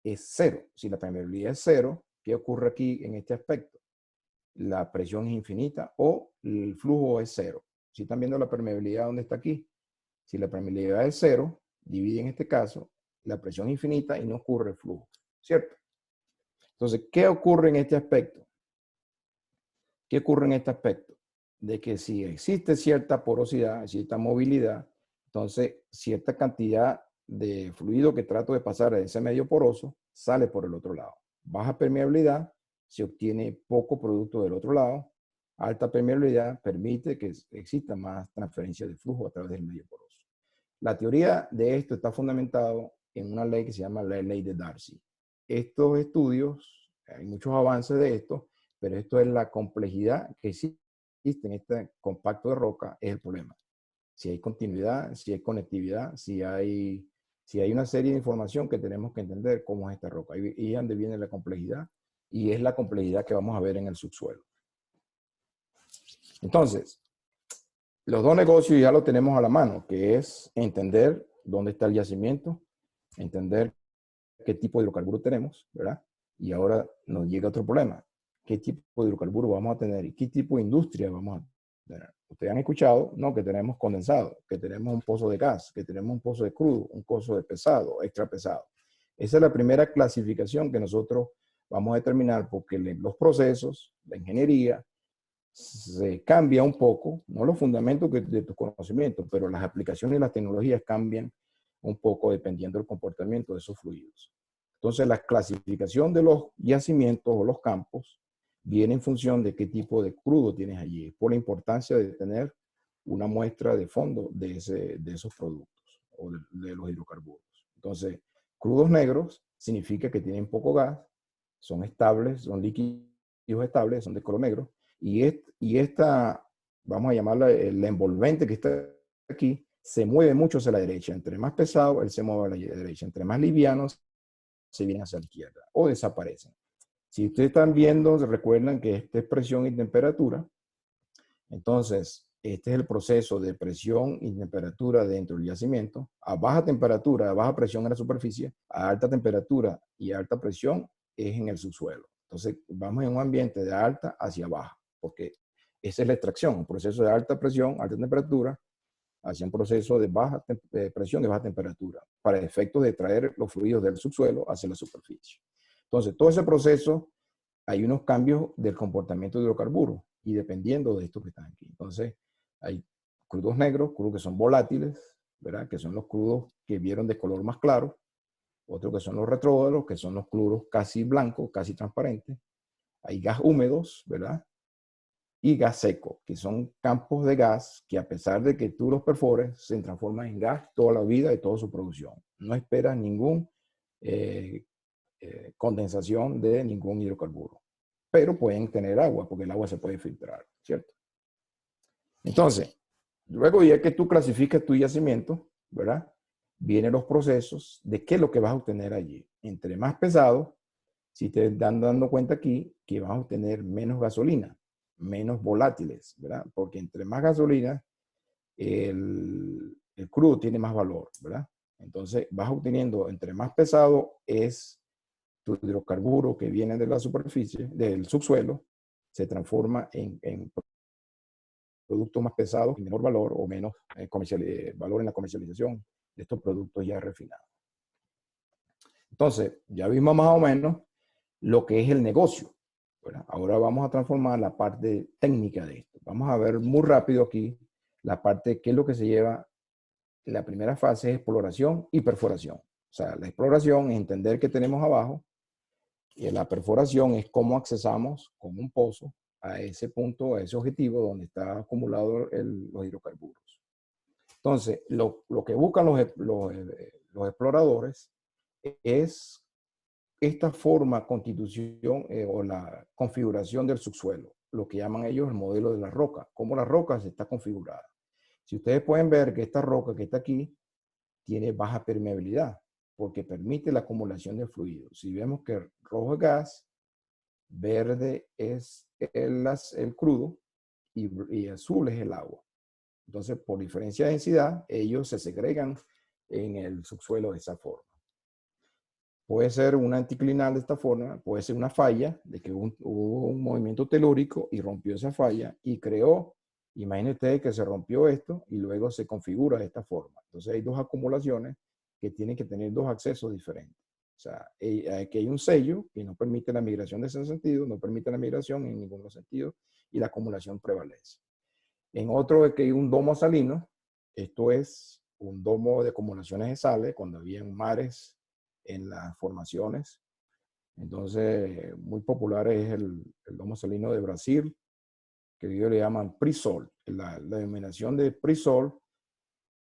es cero. Si la permeabilidad es cero, ¿qué ocurre aquí en este aspecto? La presión es infinita o el flujo es cero. Si están viendo la permeabilidad, ¿dónde está aquí? Si la permeabilidad es cero, divide en este caso la presión infinita y no ocurre el flujo, ¿cierto? Entonces, ¿qué ocurre en este aspecto? ¿Qué ocurre en este aspecto? De que si existe cierta porosidad, cierta movilidad, entonces cierta cantidad de fluido que trato de pasar a ese medio poroso sale por el otro lado. Baja permeabilidad, se obtiene poco producto del otro lado. Alta permeabilidad permite que exista más transferencia de flujo a través del medio poroso. La teoría de esto está fundamentado en una ley que se llama la ley de Darcy. Estos estudios, hay muchos avances de esto, pero esto es la complejidad que existe en este compacto de roca, es el problema. Si hay continuidad, si hay conectividad, si hay una serie de información que tenemos que entender cómo es esta roca. Y es donde viene la complejidad, y es la complejidad que vamos a ver en el subsuelo. Entonces, los dos negocios ya lo tenemos a la mano, que es entender dónde está el yacimiento, entender qué tipo de hidrocarburo tenemos, ¿verdad? Y ahora nos llega otro problema. ¿Qué tipo de hidrocarburo vamos a tener y qué tipo de industria vamos a tener? Ustedes han escuchado, ¿no? Que tenemos condensado, que tenemos un pozo de gas, que tenemos un pozo de crudo, un pozo de pesado, extra pesado. Esa es la primera clasificación que nosotros vamos a determinar porque los procesos, la ingeniería, se cambia un poco, no los fundamentos de tus conocimientos, pero las aplicaciones y las tecnologías cambian un poco dependiendo del comportamiento de esos fluidos. Entonces, la clasificación de los yacimientos o los campos viene en función de qué tipo de crudo tienes allí, por la importancia de tener una muestra de fondo de esos productos o de los hidrocarburos. Entonces, crudos negros significa que tienen poco gas, son estables, son líquidos estables, son de color negro, y esta, vamos a llamarla el envolvente que está aquí, se mueve mucho hacia la derecha. Entre más pesado, él se mueve a la derecha. Entre más livianos, se viene hacia la izquierda o desaparecen. Si ustedes están viendo, recuerdan que esta es presión y temperatura. Entonces, este es el proceso de presión y temperatura dentro del yacimiento. A baja temperatura, a baja presión en la superficie, a alta temperatura y alta presión es en el subsuelo. Entonces, vamos en un ambiente de alta hacia baja, porque esa es la extracción, un proceso de alta presión, alta temperatura, hacia un proceso de baja presión y baja temperatura, para efectos de traer los fluidos del subsuelo hacia la superficie. Entonces, todo ese proceso, hay unos cambios del comportamiento de hidrocarburos y dependiendo de estos que están aquí. Entonces, hay crudos negros, crudos que son volátiles, ¿verdad? Que son los crudos que vieron de color más claro. Otros que son los retrógrados, que son los crudos casi blancos, casi transparentes. Hay gas húmedos, ¿verdad? Y gas seco, que son campos de gas que a pesar de que tú los perfores, se transforman en gas toda la vida y toda su producción. No esperas ningún condensación de ningún hidrocarburo, pero pueden tener agua porque el agua se puede filtrar, ¿cierto? Entonces, luego ya que tú clasificas tu yacimiento, ¿verdad? Vienen los procesos de qué es lo que vas a obtener allí. Entre más pesado, si te están dando cuenta aquí que vas a obtener menos gasolina, menos volátiles, ¿verdad? Porque entre más gasolina, el crudo tiene más valor, ¿verdad? Entonces vas obteniendo, entre más pesado es tu hidrocarburo que viene de la superficie, del subsuelo, se transforma en productos más pesados, menor valor o menos valor en la comercialización de estos productos ya refinados. Entonces, ya vimos más o menos lo que es el negocio. ¿Verdad? Ahora vamos a transformar la parte técnica de esto. Vamos a ver muy rápido aquí la parte de qué es lo que se lleva. La primera fase es exploración y perforación. O sea, la exploración es entender qué tenemos abajo y la perforación es cómo accesamos con un pozo a ese punto, a ese objetivo donde está acumulado los hidrocarburos. Entonces, lo que buscan los exploradores es esta forma, constitución o la configuración del subsuelo, lo que llaman ellos el modelo de la roca, cómo la roca se está configurada. Si ustedes pueden ver que esta roca que está aquí tiene baja permeabilidad, porque permite la acumulación de fluidos. Si vemos que rojo es gas, verde es el crudo y azul es el agua. Entonces, por diferencia de densidad, ellos se segregan en el subsuelo de esa forma. Puede ser una anticlinal de esta forma, puede ser una falla, de que hubo un movimiento telúrico y rompió esa falla y creó, imaginen ustedes que se rompió esto y luego se configura de esta forma. Entonces hay dos acumulaciones que tienen que tener dos accesos diferentes. O sea, aquí hay un sello que no permite la migración de ese sentido, no permite la migración en ninguno de los sentidos y la acumulación prevalece. En otro es que hay un domo salino, esto es un domo de acumulaciones de sales cuando había mares en las formaciones. Entonces, muy popular es el domo salino de Brasil, que ellos le llaman pre-sol. La denominación de pre-sol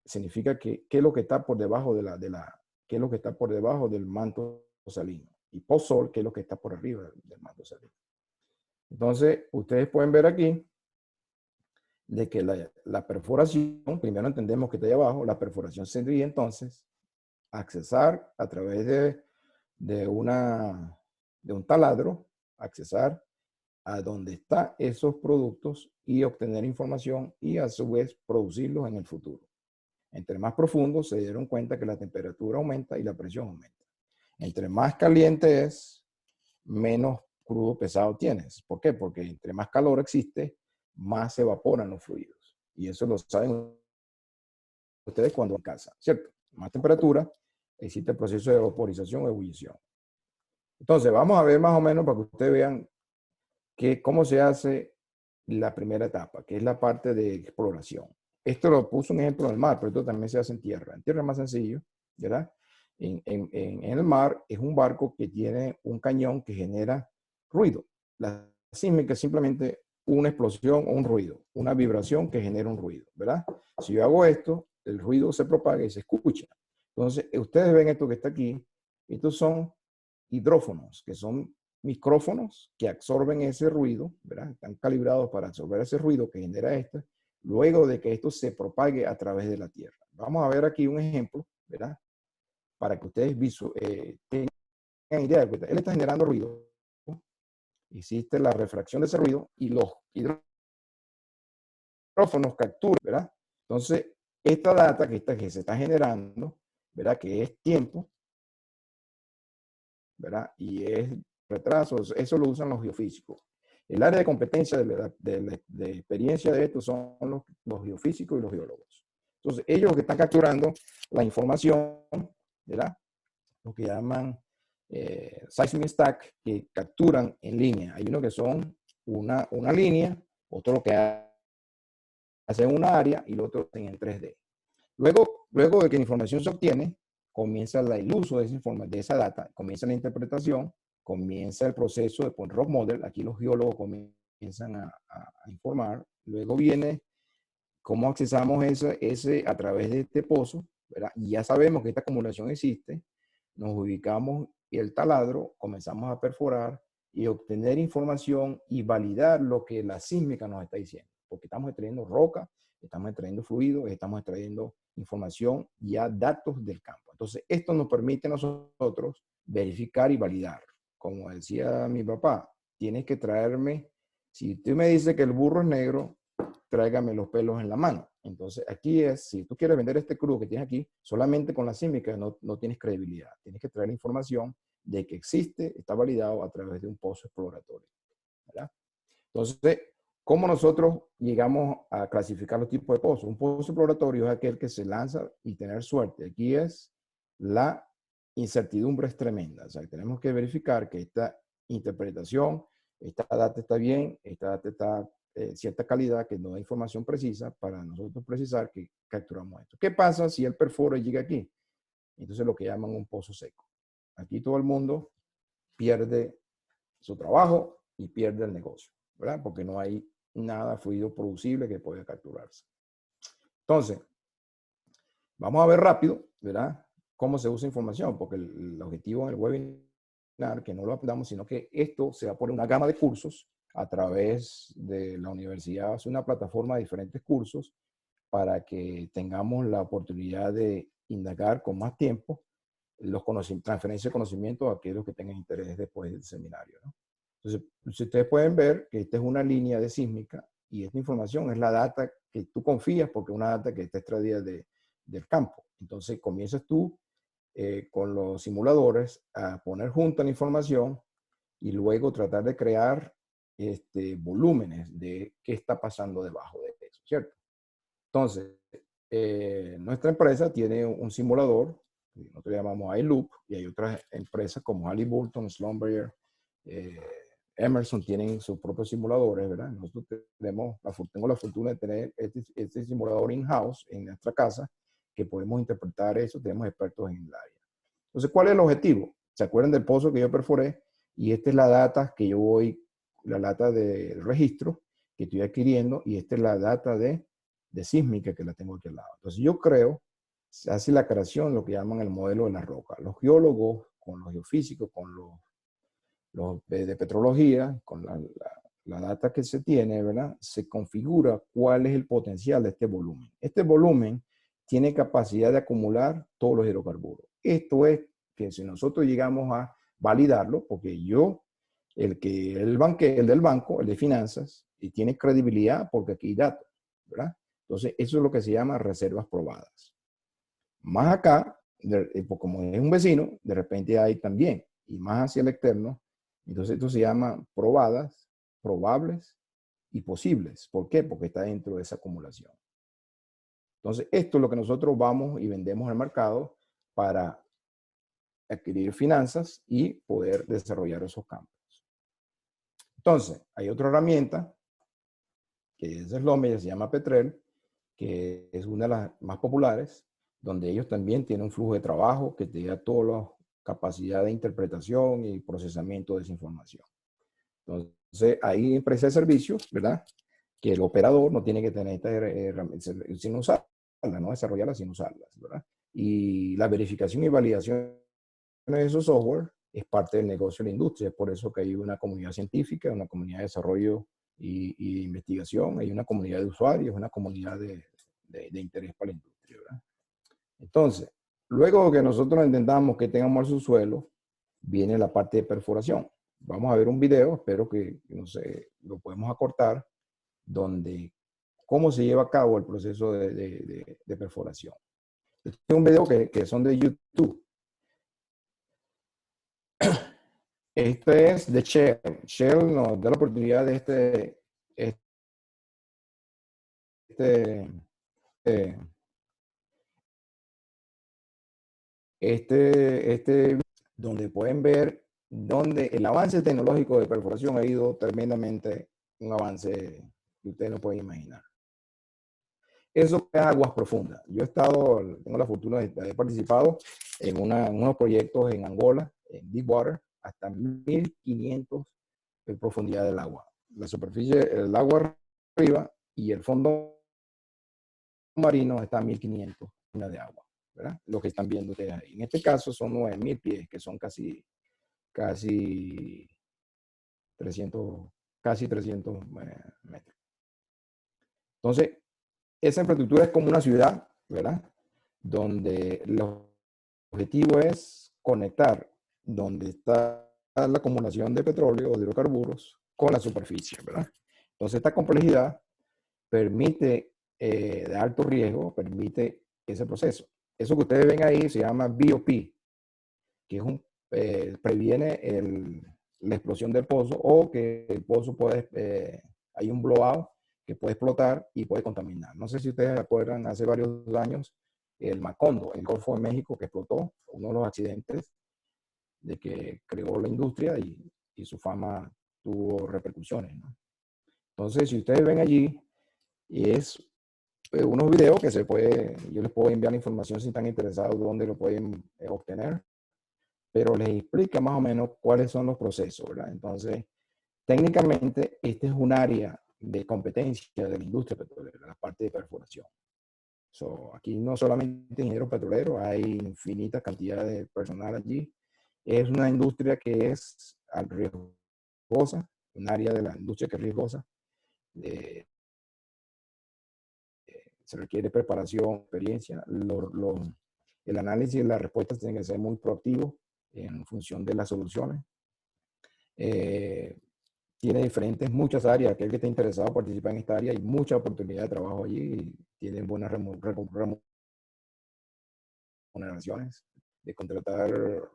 significa que qué es lo que está por debajo qué es lo que está por debajo del manto salino. Y post-sol, qué es lo que está por arriba del manto salino. Entonces, ustedes pueden ver aquí de que la perforación, primero entendemos que está ahí abajo, la perforación sería entonces accesar a través de un taladro, accesar a donde están esos productos y obtener información y a su vez producirlos en el futuro. Entre más profundo se dieron cuenta que la temperatura aumenta y la presión aumenta. Entre más caliente es, menos crudo pesado tienes. ¿Por qué? Porque entre más calor existe, más se evaporan los fluidos. Y eso lo saben ustedes cuando en casa, ¿cierto? Más temperatura, existe el proceso de vaporización o ebullición. Entonces, vamos a ver más o menos para que ustedes vean cómo se hace la primera etapa, que es la parte de exploración. Esto lo puso un ejemplo en el mar, pero esto también se hace en tierra. En tierra es más sencillo, ¿verdad? En el mar es un barco que tiene un cañón que genera ruido. La sísmica es simplemente una explosión o un ruido, una vibración que genera un ruido, ¿verdad? Si yo hago esto, el ruido se propaga y se escucha. Entonces, ustedes ven esto que está aquí. Estos son hidrófonos, que son micrófonos que absorben ese ruido, ¿verdad? Están calibrados para absorber ese ruido que genera esto, luego de que esto se propague a través de la Tierra. Vamos a ver aquí un ejemplo, ¿verdad? Para que ustedes tengan idea de que él está generando ruido. Existe la refracción de ese ruido y los hidrófonos capturan, ¿verdad? Entonces, esta data que se está generando, ¿verdad? Que es tiempo, ¿verdad? Y es retrasos, eso lo usan los geofísicos. El área de competencia de experiencia de esto son los geofísicos y los geólogos. Entonces, ellos que están capturando la información, ¿verdad? Lo que llaman seismic stack, que capturan en línea. Hay uno que son una línea, otro lo que hacen una área y lo otro en 3D. Luego de que la información se obtiene, comienza el uso de esa data, comienza la interpretación, comienza el proceso de poner rock model. Aquí los geólogos comienzan a informar. Luego viene cómo accesamos ese a través de este pozo, ¿verdad? Y ya sabemos que esta acumulación existe. Nos ubicamos y el taladro, comenzamos a perforar y obtener información y validar lo que la sísmica nos está diciendo. Porque estamos extrayendo roca, estamos extrayendo fluidos, estamos extrayendo información, ya datos del campo. Entonces, esto nos permite a nosotros verificar y validar. Como decía mi papá, tienes que traerme, si tú me dices que el burro es negro, tráigame los pelos en la mano. Entonces, aquí si tú quieres vender este crudo que tienes aquí, solamente con la sísmica no tienes credibilidad. Tienes que traer información de que existe, está validado a través de un pozo exploratorio, ¿verdad? Entonces, ¿cómo nosotros llegamos a clasificar los tipos de pozos? Un pozo exploratorio es aquel que se lanza y tener suerte. Aquí la incertidumbre es tremenda. O sea, tenemos que verificar que esta interpretación, esta data está bien, esta data está cierta calidad, que nos da información precisa para nosotros precisar que capturamos esto. ¿Qué pasa si el perforo llega aquí? Entonces lo que llaman un pozo seco. Aquí todo el mundo pierde su trabajo y pierde el negocio, ¿verdad? Porque no hay nada fluido producible que pueda capturarse. Entonces, vamos a ver rápido, ¿verdad? Cómo se usa información, porque el objetivo en el webinar, que no lo aprendamos, sino que esto se va a poner una gama de cursos a través de la universidad, es una plataforma de diferentes cursos para que tengamos la oportunidad de indagar con más tiempo transferencia de conocimiento a aquellos que tengan interés después del seminario, ¿no? Entonces, si ustedes pueden ver que esta es una línea de sísmica y esta información es la data que tú confías porque es una data que está extraída del campo. Entonces, comienzas tú con los simuladores a poner junta la información y luego tratar de crear volúmenes de qué está pasando debajo de eso, ¿cierto? Entonces, nuestra empresa tiene un simulador, nosotros llamamos iLoop, y hay otras empresas como Halliburton, Schlumberger, Emerson tienen sus propios simuladores, ¿verdad? Nosotros tengo la fortuna de tener este simulador in-house en nuestra casa, que podemos interpretar eso, tenemos expertos en el área. Entonces, ¿cuál es el objetivo? ¿Se acuerdan del pozo que yo perforé? Y esta es la data que yo voy, la data de registro que estoy adquiriendo, y esta es la data de sísmica que la tengo aquí al lado. Entonces, yo creo, se hace la creación, lo que llaman el modelo de la roca. Los geólogos, con los geofísicos, con los de petrología, con la data que se tiene, ¿verdad? Se configura cuál es el potencial de este volumen. Este volumen tiene capacidad de acumular todos los hidrocarburos. Esto es que si nosotros llegamos a validarlo, porque yo, el del banco, el de finanzas, y tiene credibilidad porque aquí hay datos, ¿verdad? Entonces, eso es lo que se llama reservas probadas. Más acá, como es un vecino, de repente hay también, y más hacia el externo, entonces esto se llama probadas, probables y posibles. ¿Por qué? Porque está dentro de esa acumulación. Entonces, esto es lo que nosotros vamos y vendemos al mercado para adquirir finanzas y poder desarrollar esos campos. Entonces, hay otra herramienta que es Slumber, se llama Petrel, que es una de las más populares, donde ellos también tienen un flujo de trabajo que te da toda la capacidad de interpretación y procesamiento de esa información. Entonces, hay empresas de servicios, ¿verdad? Que el operador no tiene que tener esta herramienta sin usarlas, no desarrollarlas sin usarlas, ¿verdad? Y la verificación y validación de esos software es parte del negocio de la industria. Es por eso que hay una comunidad científica, una comunidad de desarrollo y investigación, hay una comunidad de usuarios, una comunidad de interés para la industria, ¿verdad? Entonces, luego que nosotros entendamos que tengamos el subsuelo, viene la parte de perforación. Vamos a ver un video, espero que no sé, lo podemos acortar, donde cómo se lleva a cabo el proceso de perforación. Este es un video que son de YouTube. Este es de Shell. Shell nos da la oportunidad de donde pueden ver donde el avance tecnológico de perforación ha ido tremendamente, un avance que ustedes no pueden imaginar. Eso es aguas profundas. Yo tengo la fortuna de haber participado en unos proyectos en Angola, en Deepwater, hasta 1500 de profundidad del agua. La superficie, el agua arriba y el fondo marino está a 1500 de agua, ¿verdad? Lo que están viendo ustedes ahí. En este caso son 9000 pies, que son casi 300, casi 300 metros. Entonces, esa infraestructura es como una ciudad, ¿verdad? Donde el objetivo es conectar donde está la acumulación de petróleo o de hidrocarburos con la superficie, ¿verdad? Entonces, esta complejidad permite, de alto riesgo, permite ese proceso. Eso que ustedes ven ahí se llama BOP, que es previene la explosión del pozo, o que el pozo hay un blowout que puede explotar y puede contaminar. No sé si ustedes se acuerdan, hace varios años, el Macondo, el Golfo de México, que explotó, uno de los accidentes de que creó la industria y su fama tuvo repercusiones, ¿no? Entonces, si ustedes ven allí, es unos videos que yo les puedo enviar la información si están interesados, dónde lo pueden obtener, pero les explica más o menos cuáles son los procesos, ¿verdad? Entonces, técnicamente, este es un área de competencia de la industria petrolera, la parte de perforación. Aquí no solamente ingenieros petroleros, hay infinitas cantidades de personal allí. Es una industria que es riesgosa, un área de la industria que es riesgosa. Se requiere preparación, experiencia. El análisis y las respuestas tienen que ser muy proactivos en función de las soluciones. tiene diferentes, muchas áreas. Aquel que esté interesado en participar en esta área, hay mucha oportunidad de trabajo allí y tienen buenas remuneraciones de contratar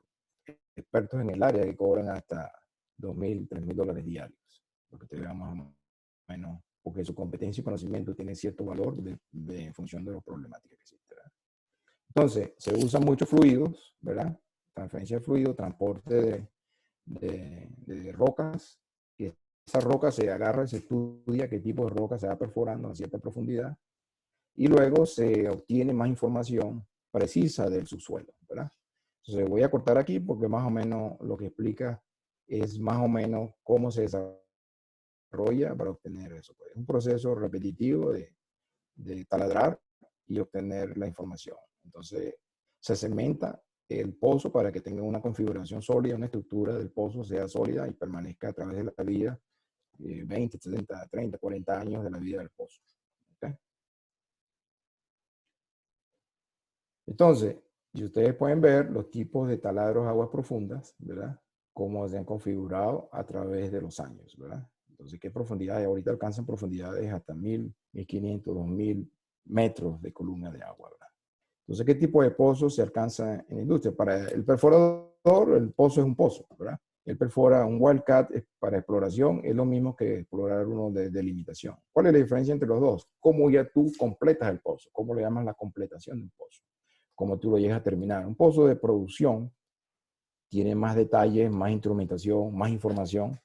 expertos en el área que cobran hasta $2,000, $3,000 diarios. Lo que te vea más o menos, porque su competencia y conocimiento tiene cierto valor en función de las problemáticas que existen. Entonces, se usan muchos fluidos, ¿verdad? Transferencia de fluido, transporte de rocas. Y esa roca se agarra y se estudia qué tipo de roca se va perforando a cierta profundidad. Y luego se obtiene más información precisa del subsuelo, ¿verdad? Entonces voy a cortar aquí porque más o menos lo que explica es más o menos cómo se desarrolla para obtener eso. Pues es un proceso repetitivo de taladrar y obtener la información. Entonces se cementa el pozo para que tenga una configuración sólida, una estructura del pozo sea sólida y permanezca a través de la vida, 20, 70, 30, 40 años de la vida del pozo. ¿Okay? Entonces, y ustedes pueden ver los tipos de taladros de aguas profundas, ¿verdad? Cómo se han configurado a través de los años, ¿verdad? Entonces, ¿qué profundidades? Ahorita alcanzan profundidades hasta 1,000, 1,500, 2,000 metros de columna de agua, ¿verdad? Entonces, ¿qué tipo de pozos se alcanza en la industria? Para el perforador, el pozo es un pozo, ¿verdad? Él perfora un wildcat para exploración, es lo mismo que explorar uno de delimitación. ¿Cuál es la diferencia entre los dos? ¿Cómo ya tú completas el pozo? ¿Cómo le llamas la completación de un pozo? ¿Cómo tú lo llegas a terminar? Un pozo de producción tiene más detalles, más instrumentación, más información,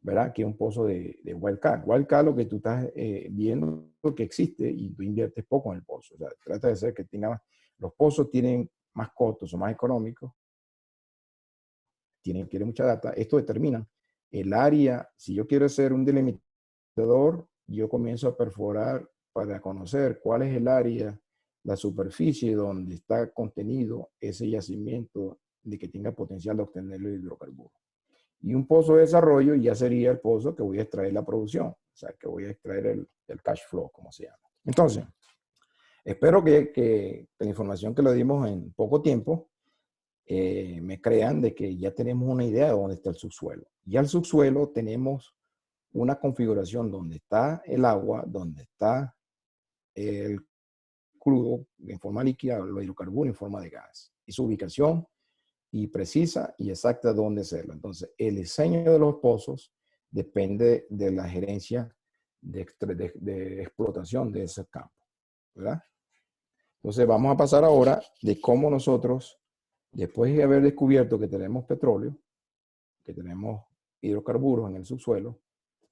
¿verdad? Que un pozo de wildcat. Wildcat lo que tú estás viendo que existe y tú inviertes poco en el pozo. O sea, trata de ser que tenga, los pozos tienen más costos o más económicos, tienen mucha data. Esto determina el área. Si yo quiero hacer un delimitador, yo comienzo a perforar para conocer cuál es el área, la superficie donde está contenido ese yacimiento de que tenga potencial de obtener el hidrocarburo. Y un pozo de desarrollo ya sería el pozo que voy a extraer la producción, o sea, que voy a extraer el cash flow, como se llama. Entonces, espero que la información que le dimos en poco tiempo me crean de que ya tenemos una idea de dónde está el subsuelo. Ya el subsuelo tenemos una configuración donde está el agua, donde está el crudo en forma líquida, los hidrocarburos en forma de gas. Y su ubicación y precisa y exacta dónde hacerlo. Entonces, el diseño de los pozos depende de la gerencia de explotación de ese campo, ¿verdad? Entonces, vamos a pasar ahora de cómo nosotros, después de haber descubierto que tenemos petróleo, que tenemos hidrocarburos en el subsuelo,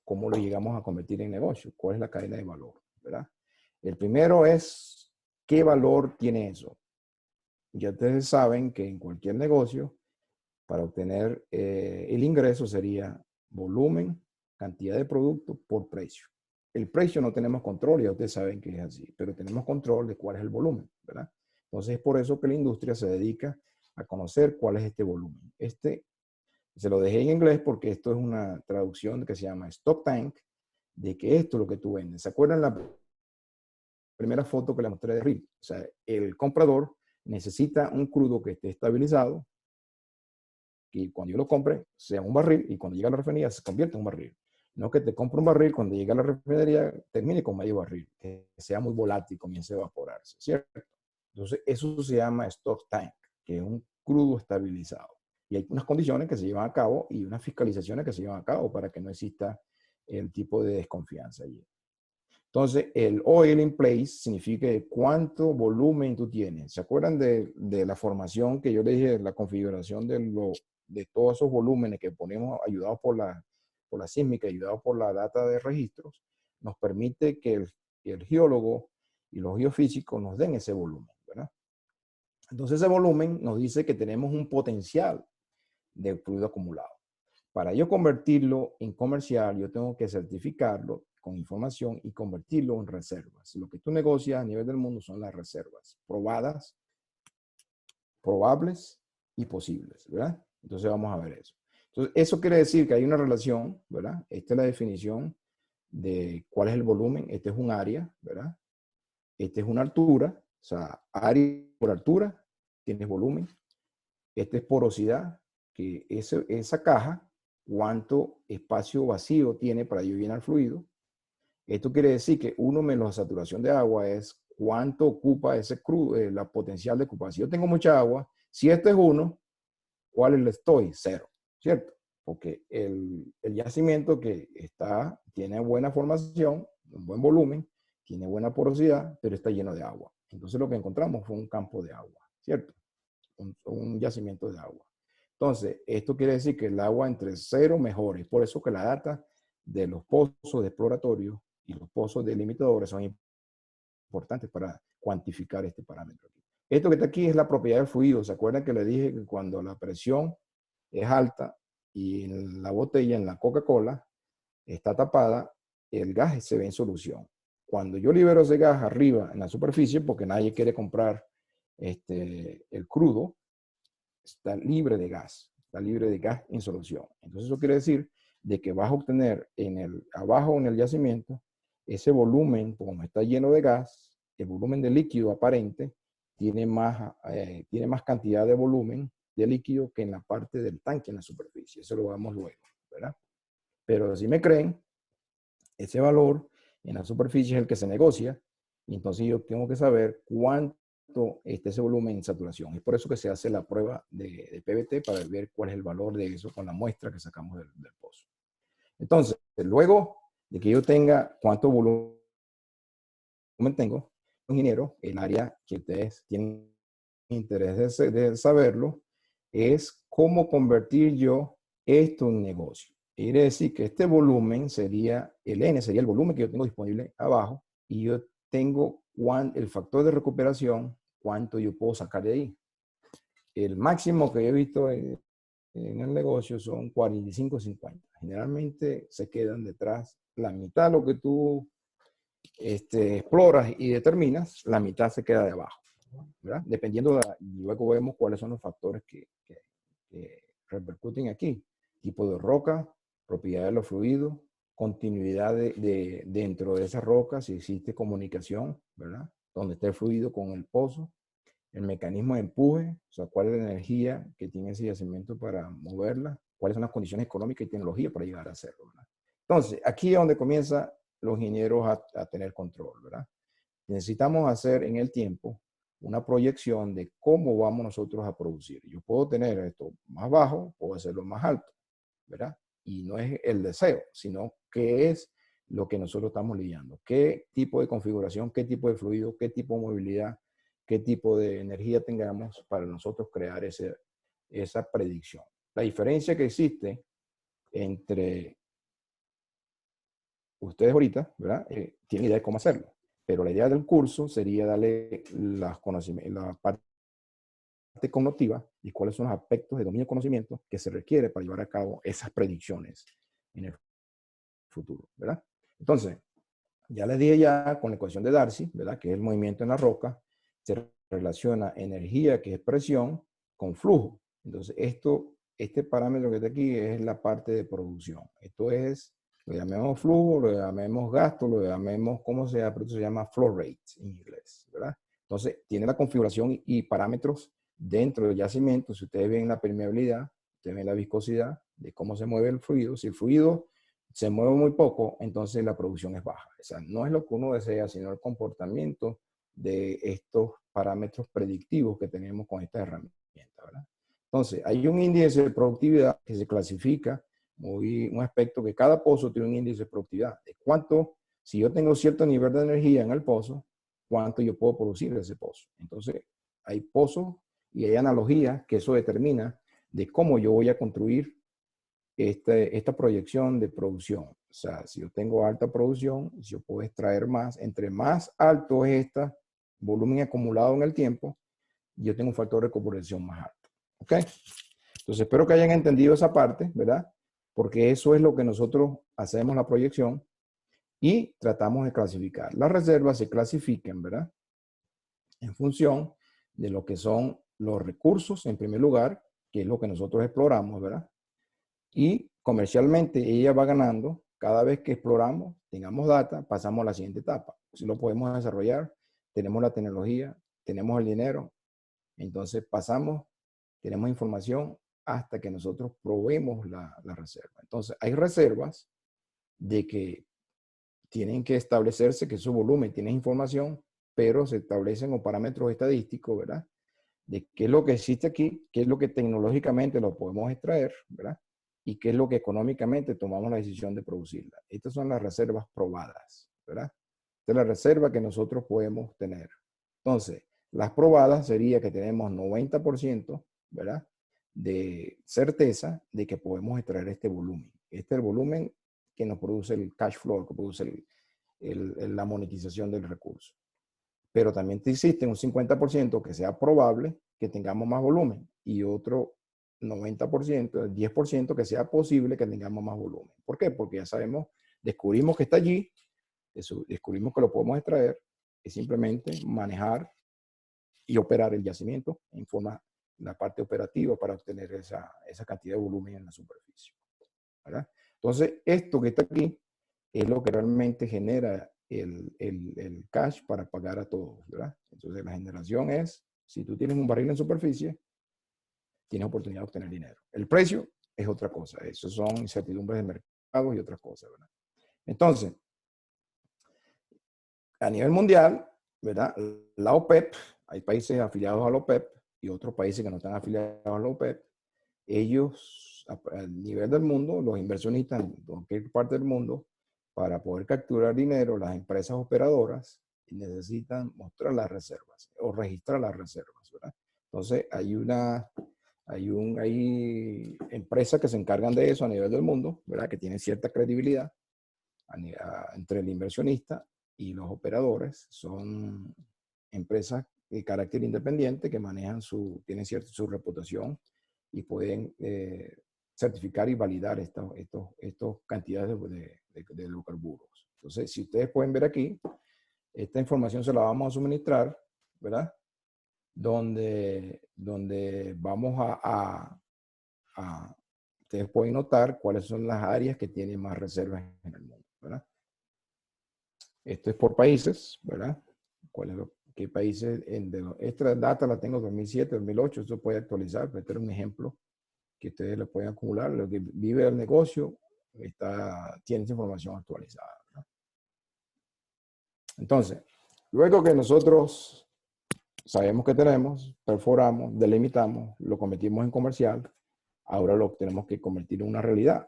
cómo lo llegamos a convertir en negocio, cuál es la cadena de valor, ¿verdad? El primero es, ¿qué valor tiene eso? Ya ustedes saben que en cualquier negocio, para obtener el ingreso sería volumen, cantidad de producto por precio. El precio no tenemos control, ya ustedes saben que es así, pero tenemos control de cuál es el volumen, ¿verdad? Entonces es por eso que la industria se dedica a conocer cuál es este volumen. Se lo dejé en inglés porque esto es una traducción que se llama stock tank, de que esto es lo que tú vendes. ¿Se acuerdan la primera foto que le mostré de barril? O sea, el comprador necesita un crudo que esté estabilizado, que cuando yo lo compre sea un barril y cuando llega a la refinería se convierta en un barril. No que te compre un barril, cuando llegue a la refinería termine con medio barril, que sea muy volátil y comience a evaporarse, ¿cierto? Entonces, eso se llama stock tank, que es un crudo estabilizado. Y hay unas condiciones que se llevan a cabo y unas fiscalizaciones que se llevan a cabo para que no exista el tipo de desconfianza allí. Entonces, el oil in place significa cuánto volumen tú tienes. ¿Se acuerdan de la formación que yo les dije, la configuración de todos esos volúmenes que ponemos ayudados por la sísmica, ayudados por la data de registros? Nos permite que el geólogo y los geofísicos nos den ese volumen, ¿verdad? Entonces, ese volumen nos dice que tenemos un potencial de fluido acumulado. Para yo convertirlo en comercial, yo tengo que certificarlo con información y convertirlo en reservas. Lo que tú negocias a nivel del mundo son las reservas, probadas, probables y posibles, ¿verdad? Entonces vamos a ver eso. Entonces, eso quiere decir que hay una relación, ¿verdad? Esta es la definición de cuál es el volumen. Este es un área, ¿verdad? Este es una altura, o sea, área por altura, tienes volumen. Este es porosidad, que esa caja cuánto espacio vacío tiene para yo llenar fluido. Esto quiere decir que 1 menos la saturación de agua es cuánto ocupa ese crudo, la potencial de ocupación. Si yo tengo mucha agua, si este es 1, ¿cuál le estoy? 0, ¿cierto? Porque el yacimiento que tiene buena formación, un buen volumen, tiene buena porosidad, pero está lleno de agua. Entonces lo que encontramos fue un campo de agua, ¿cierto? Un yacimiento de agua. Entonces, esto quiere decir que el agua entre 0 mejor. Es por eso que la data de los pozos de exploratorio y los pozos delimitadores son importantes para cuantificar este parámetro. Esto que está aquí es la propiedad del fluido. ¿Se acuerdan que le dije que cuando la presión es alta y en la botella, en la Coca-Cola, está tapada, el gas se ve en solución? Cuando yo libero ese gas arriba en la superficie, porque nadie quiere comprar el crudo, está libre de gas en solución. Entonces eso quiere decir de que vas a obtener abajo en el yacimiento ese volumen, como está lleno de gas, el volumen de líquido aparente tiene más cantidad de volumen de líquido que en la parte del tanque en la superficie. Eso lo vemos luego, ¿verdad? Pero si me creen, ese valor en la superficie es el que se negocia, y entonces yo tengo que saber cuánto está ese volumen en saturación. Es por eso que se hace la prueba de PVT para ver cuál es el valor de eso con la muestra que sacamos del pozo. Entonces, luego de que yo tenga cuánto volumen tengo, ingeniero, el área que ustedes tienen interés de saberlo es cómo convertir yo esto en negocio. Quiere decir que este volumen sería, el N sería el volumen que yo tengo disponible abajo, y yo tengo el factor de recuperación, cuánto yo puedo sacar de ahí. El máximo que yo he visto en el negocio son 45-50. Generalmente se quedan detrás la mitad de lo que tú exploras y determinas, la mitad se queda de abajo, ¿verdad? Dependiendo luego vemos cuáles son los factores que repercuten aquí. Tipo de roca, propiedad de los fluidos, continuidad dentro de esas rocas, si existe comunicación, ¿verdad? Donde está el fluido con el pozo, el mecanismo de empuje, o sea, cuál es la energía que tiene ese yacimiento para moverla, cuáles son las condiciones económicas y tecnología para llegar a hacerlo, ¿verdad? Entonces, aquí es donde comienzan los ingenieros a tener control, ¿verdad? Necesitamos hacer en el tiempo una proyección de cómo vamos nosotros a producir. Yo puedo tener esto más bajo, puedo hacerlo más alto, ¿verdad? Y no es el deseo, sino qué es lo que nosotros estamos lidiando. ¿Qué tipo de configuración, qué tipo de fluido, qué tipo de movilidad, qué tipo de energía tengamos para nosotros crear esa predicción? La diferencia que existe entre ustedes ahorita, ¿verdad? Tienen idea de cómo hacerlo. Pero la idea del curso sería darle la parte cognitiva y cuáles son los aspectos de dominio y conocimiento que se requiere para llevar a cabo esas predicciones en el futuro, ¿verdad? Entonces, ya les dije ya con la ecuación de Darcy, ¿verdad? Que es el movimiento en la roca, se relaciona energía, que es presión, con flujo. Entonces, este parámetro que está aquí es la parte de producción. Esto es, lo llamemos flujo, lo llamemos gasto, lo llamemos, ¿cómo se llama? Pero esto se llama flow rate en inglés, ¿verdad? Entonces, tiene la configuración y parámetros dentro del yacimiento. Si ustedes ven la permeabilidad, ustedes ven la viscosidad de cómo se mueve el fluido. Si el fluido se mueve muy poco, entonces la producción es baja. O sea, no es lo que uno desea, sino el comportamiento de estos parámetros predictivos que tenemos con esta herramienta, ¿verdad? Entonces, hay un índice de productividad que se clasifica, un aspecto que cada pozo tiene un índice de productividad. De cuánto, si yo tengo cierto nivel de energía en el pozo, cuánto yo puedo producir de ese pozo. Entonces, hay pozos y hay analogías que eso determina de cómo yo voy a construir esta proyección de producción. O sea, si yo tengo alta producción, si yo puedo extraer más, entre más alto es este volumen acumulado en el tiempo, yo tengo un factor de recuperación más alto. ¿Ok? Entonces, espero que hayan entendido esa parte, ¿verdad? Porque eso es lo que nosotros hacemos la proyección y tratamos de clasificar. Las reservas se clasifican, ¿verdad? En función de lo que son los recursos, en primer lugar, que es lo que nosotros exploramos, ¿verdad? Y comercialmente ella va ganando cada vez que exploramos, tengamos data, pasamos a la siguiente etapa. Si lo podemos desarrollar, tenemos la tecnología, tenemos el dinero, entonces pasamos, tenemos información hasta que nosotros probemos la reserva. Entonces, hay reservas de que tienen que establecerse que su volumen tiene información, pero se establecen con parámetros estadísticos, ¿verdad? De qué es lo que existe aquí, qué es lo que tecnológicamente lo podemos extraer, ¿verdad? Y qué es lo que económicamente tomamos la decisión de producirla. Estas son las reservas probadas, ¿verdad? Esta es la reserva que nosotros podemos tener. Entonces, las probadas sería que tenemos 90%, ¿verdad? De certeza de que podemos extraer este volumen. Este es el volumen que nos produce el cash flow, que produce la monetización del recurso. Pero también existe un 50% que sea probable que tengamos más volumen y otro 90%, 10% que sea posible que tengamos más volumen. ¿Por qué? Porque ya sabemos, descubrimos que está allí, descubrimos que lo podemos extraer, es simplemente manejar y operar el yacimiento en forma, la parte operativa para obtener esa cantidad de volumen en la superficie, ¿verdad? Entonces, esto que está aquí es lo que realmente genera el cash para pagar a todos, ¿verdad? Entonces, la generación es, si tú tienes un barril en superficie, tienes oportunidad de obtener dinero. El precio es otra cosa, eso son incertidumbres de mercado y otras cosas, ¿verdad? Entonces, a nivel mundial, ¿verdad? La OPEP, hay países afiliados a la OPEP y otros países que no están afiliados a la OPEP, ellos, a nivel del mundo, los inversionistas en cualquier parte del mundo, para poder capturar dinero, las empresas operadoras necesitan mostrar las reservas o registrar las reservas, ¿verdad? Entonces, hay empresas que se encargan de eso a nivel del mundo, ¿verdad? Que tienen cierta credibilidad entre el inversionista y los operadores. Son empresas de carácter independiente que manejan tienen su reputación y pueden certificar y validar estas cantidades de hidrocarburos. Entonces, si ustedes pueden ver aquí, esta información se la vamos a suministrar, ¿verdad? Donde vamos ustedes pueden notar cuáles son las áreas que tienen más reservas en el mundo, ¿verdad? Esto es por países, ¿verdad? ¿Qué países? Esta data la tengo 2007, 2008, esto puede actualizar, pero este es un ejemplo que ustedes lo pueden acumular. Lo que vive el negocio tiene esa información actualizada, ¿verdad? Entonces, luego que nosotros sabemos que tenemos, perforamos, delimitamos, lo convertimos en comercial, ahora lo tenemos que convertir en una realidad.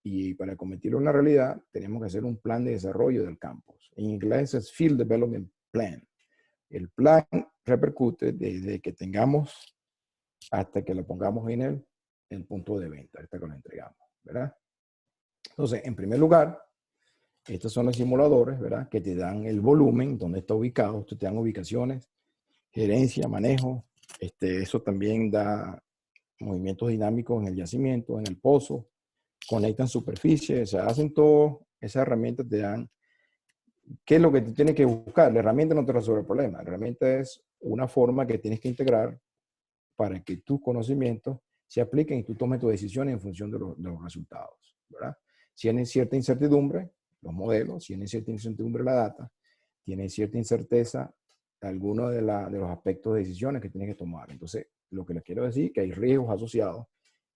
Y para convertirlo en una realidad, tenemos que hacer un plan de desarrollo del campus. En inglés es Field Development Plan. El plan repercute desde que tengamos hasta que lo pongamos en el punto de venta, hasta que lo entregamos, ¿verdad? Entonces, en primer lugar, estos son los simuladores, ¿verdad? Que te dan el volumen, donde está ubicado, te dan ubicaciones, gerencia, manejo. Eso también da movimientos dinámicos en el yacimiento, en el pozo, conectan superficies, se hacen todo, esas herramientas te dan, ¿qué es lo que tú tienes que buscar? La herramienta no te resuelve el problema, la herramienta es una forma que tienes que integrar para que tus conocimientos se apliquen y tú tomes tus decisiones en función de los resultados, ¿verdad? Si tienen cierta incertidumbre, los modelos, si tienen cierta incertidumbre la data, tienen cierta incerteza algunos de los aspectos de decisiones que tienes que tomar. Entonces, lo que les quiero decir es que hay riesgos asociados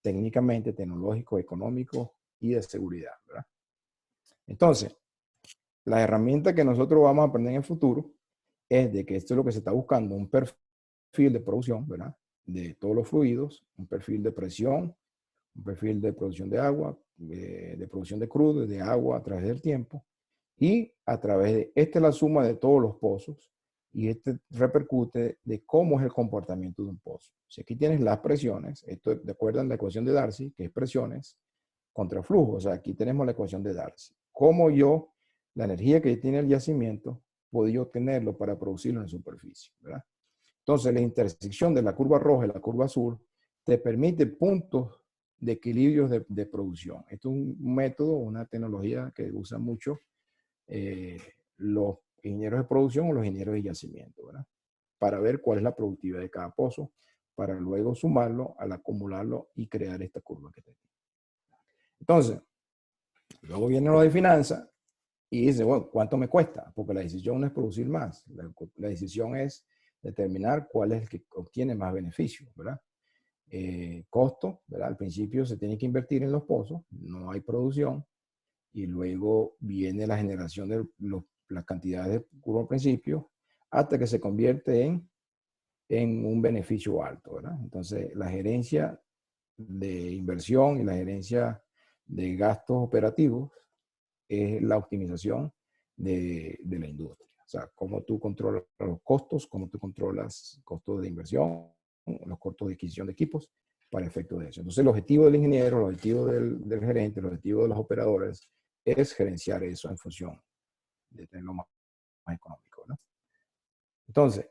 técnicamente, tecnológicos, económicos y de seguridad, ¿verdad? Entonces, la herramienta que nosotros vamos a aprender en el futuro es de que esto es lo que se está buscando, un perfil de producción, ¿verdad? De todos los fluidos, un perfil de presión, un perfil de producción de agua, de producción de crudo, de agua a través del tiempo, y a través de, esta es la suma de todos los pozos, y este repercute de cómo es el comportamiento de un pozo. Si aquí tienes las presiones, esto de acuerdo a la ecuación de Darcy, que es presiones contra flujo, o sea, aquí tenemos la ecuación de Darcy. Cómo yo, la energía que tiene el yacimiento, podía obtenerlo para producirlo en la superficie, ¿verdad? Entonces, la intersección de la curva roja y la curva azul te permite puntos de equilibrios de producción. Esto es un método, una tecnología que usan mucho los ingenieros de producción o los ingenieros de yacimiento, ¿verdad? Para ver cuál es la productividad de cada pozo, para luego sumarlo al acumularlo y crear esta curva que tenemos. Entonces, luego viene lo de finanzas y dice, bueno, ¿cuánto me cuesta? Porque la decisión no es producir más, la decisión es determinar cuál es el que obtiene más beneficios, ¿verdad? costo, ¿verdad? Al principio se tiene que invertir en los pozos, no hay producción, y luego viene la generación de las cantidades de curvo al principio, hasta que se convierte en un beneficio alto, ¿verdad? Entonces, la gerencia de inversión y la gerencia de gastos operativos es la optimización de la industria. O sea, cómo tú controlas los costos, cómo tú controlas costos de inversión, los costos de adquisición de equipos para efectos de eso. Entonces, el objetivo del ingeniero, el objetivo del gerente, el objetivo de los operadores es gerenciar eso en función de tenerlo más económico, ¿no? Entonces,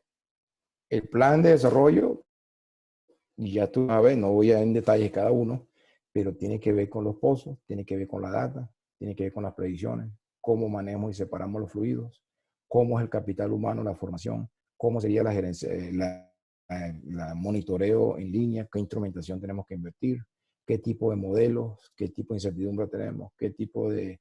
el plan de desarrollo, y ya tú sabes, no voy a en detalle cada uno, pero tiene que ver con los pozos, tiene que ver con la data, tiene que ver con las predicciones, cómo manejamos y separamos los fluidos, cómo es el capital humano, la formación, cómo sería la gerencia, la monitoreo en línea, qué instrumentación tenemos que invertir, qué tipo de modelos, qué tipo de incertidumbre tenemos, qué tipo de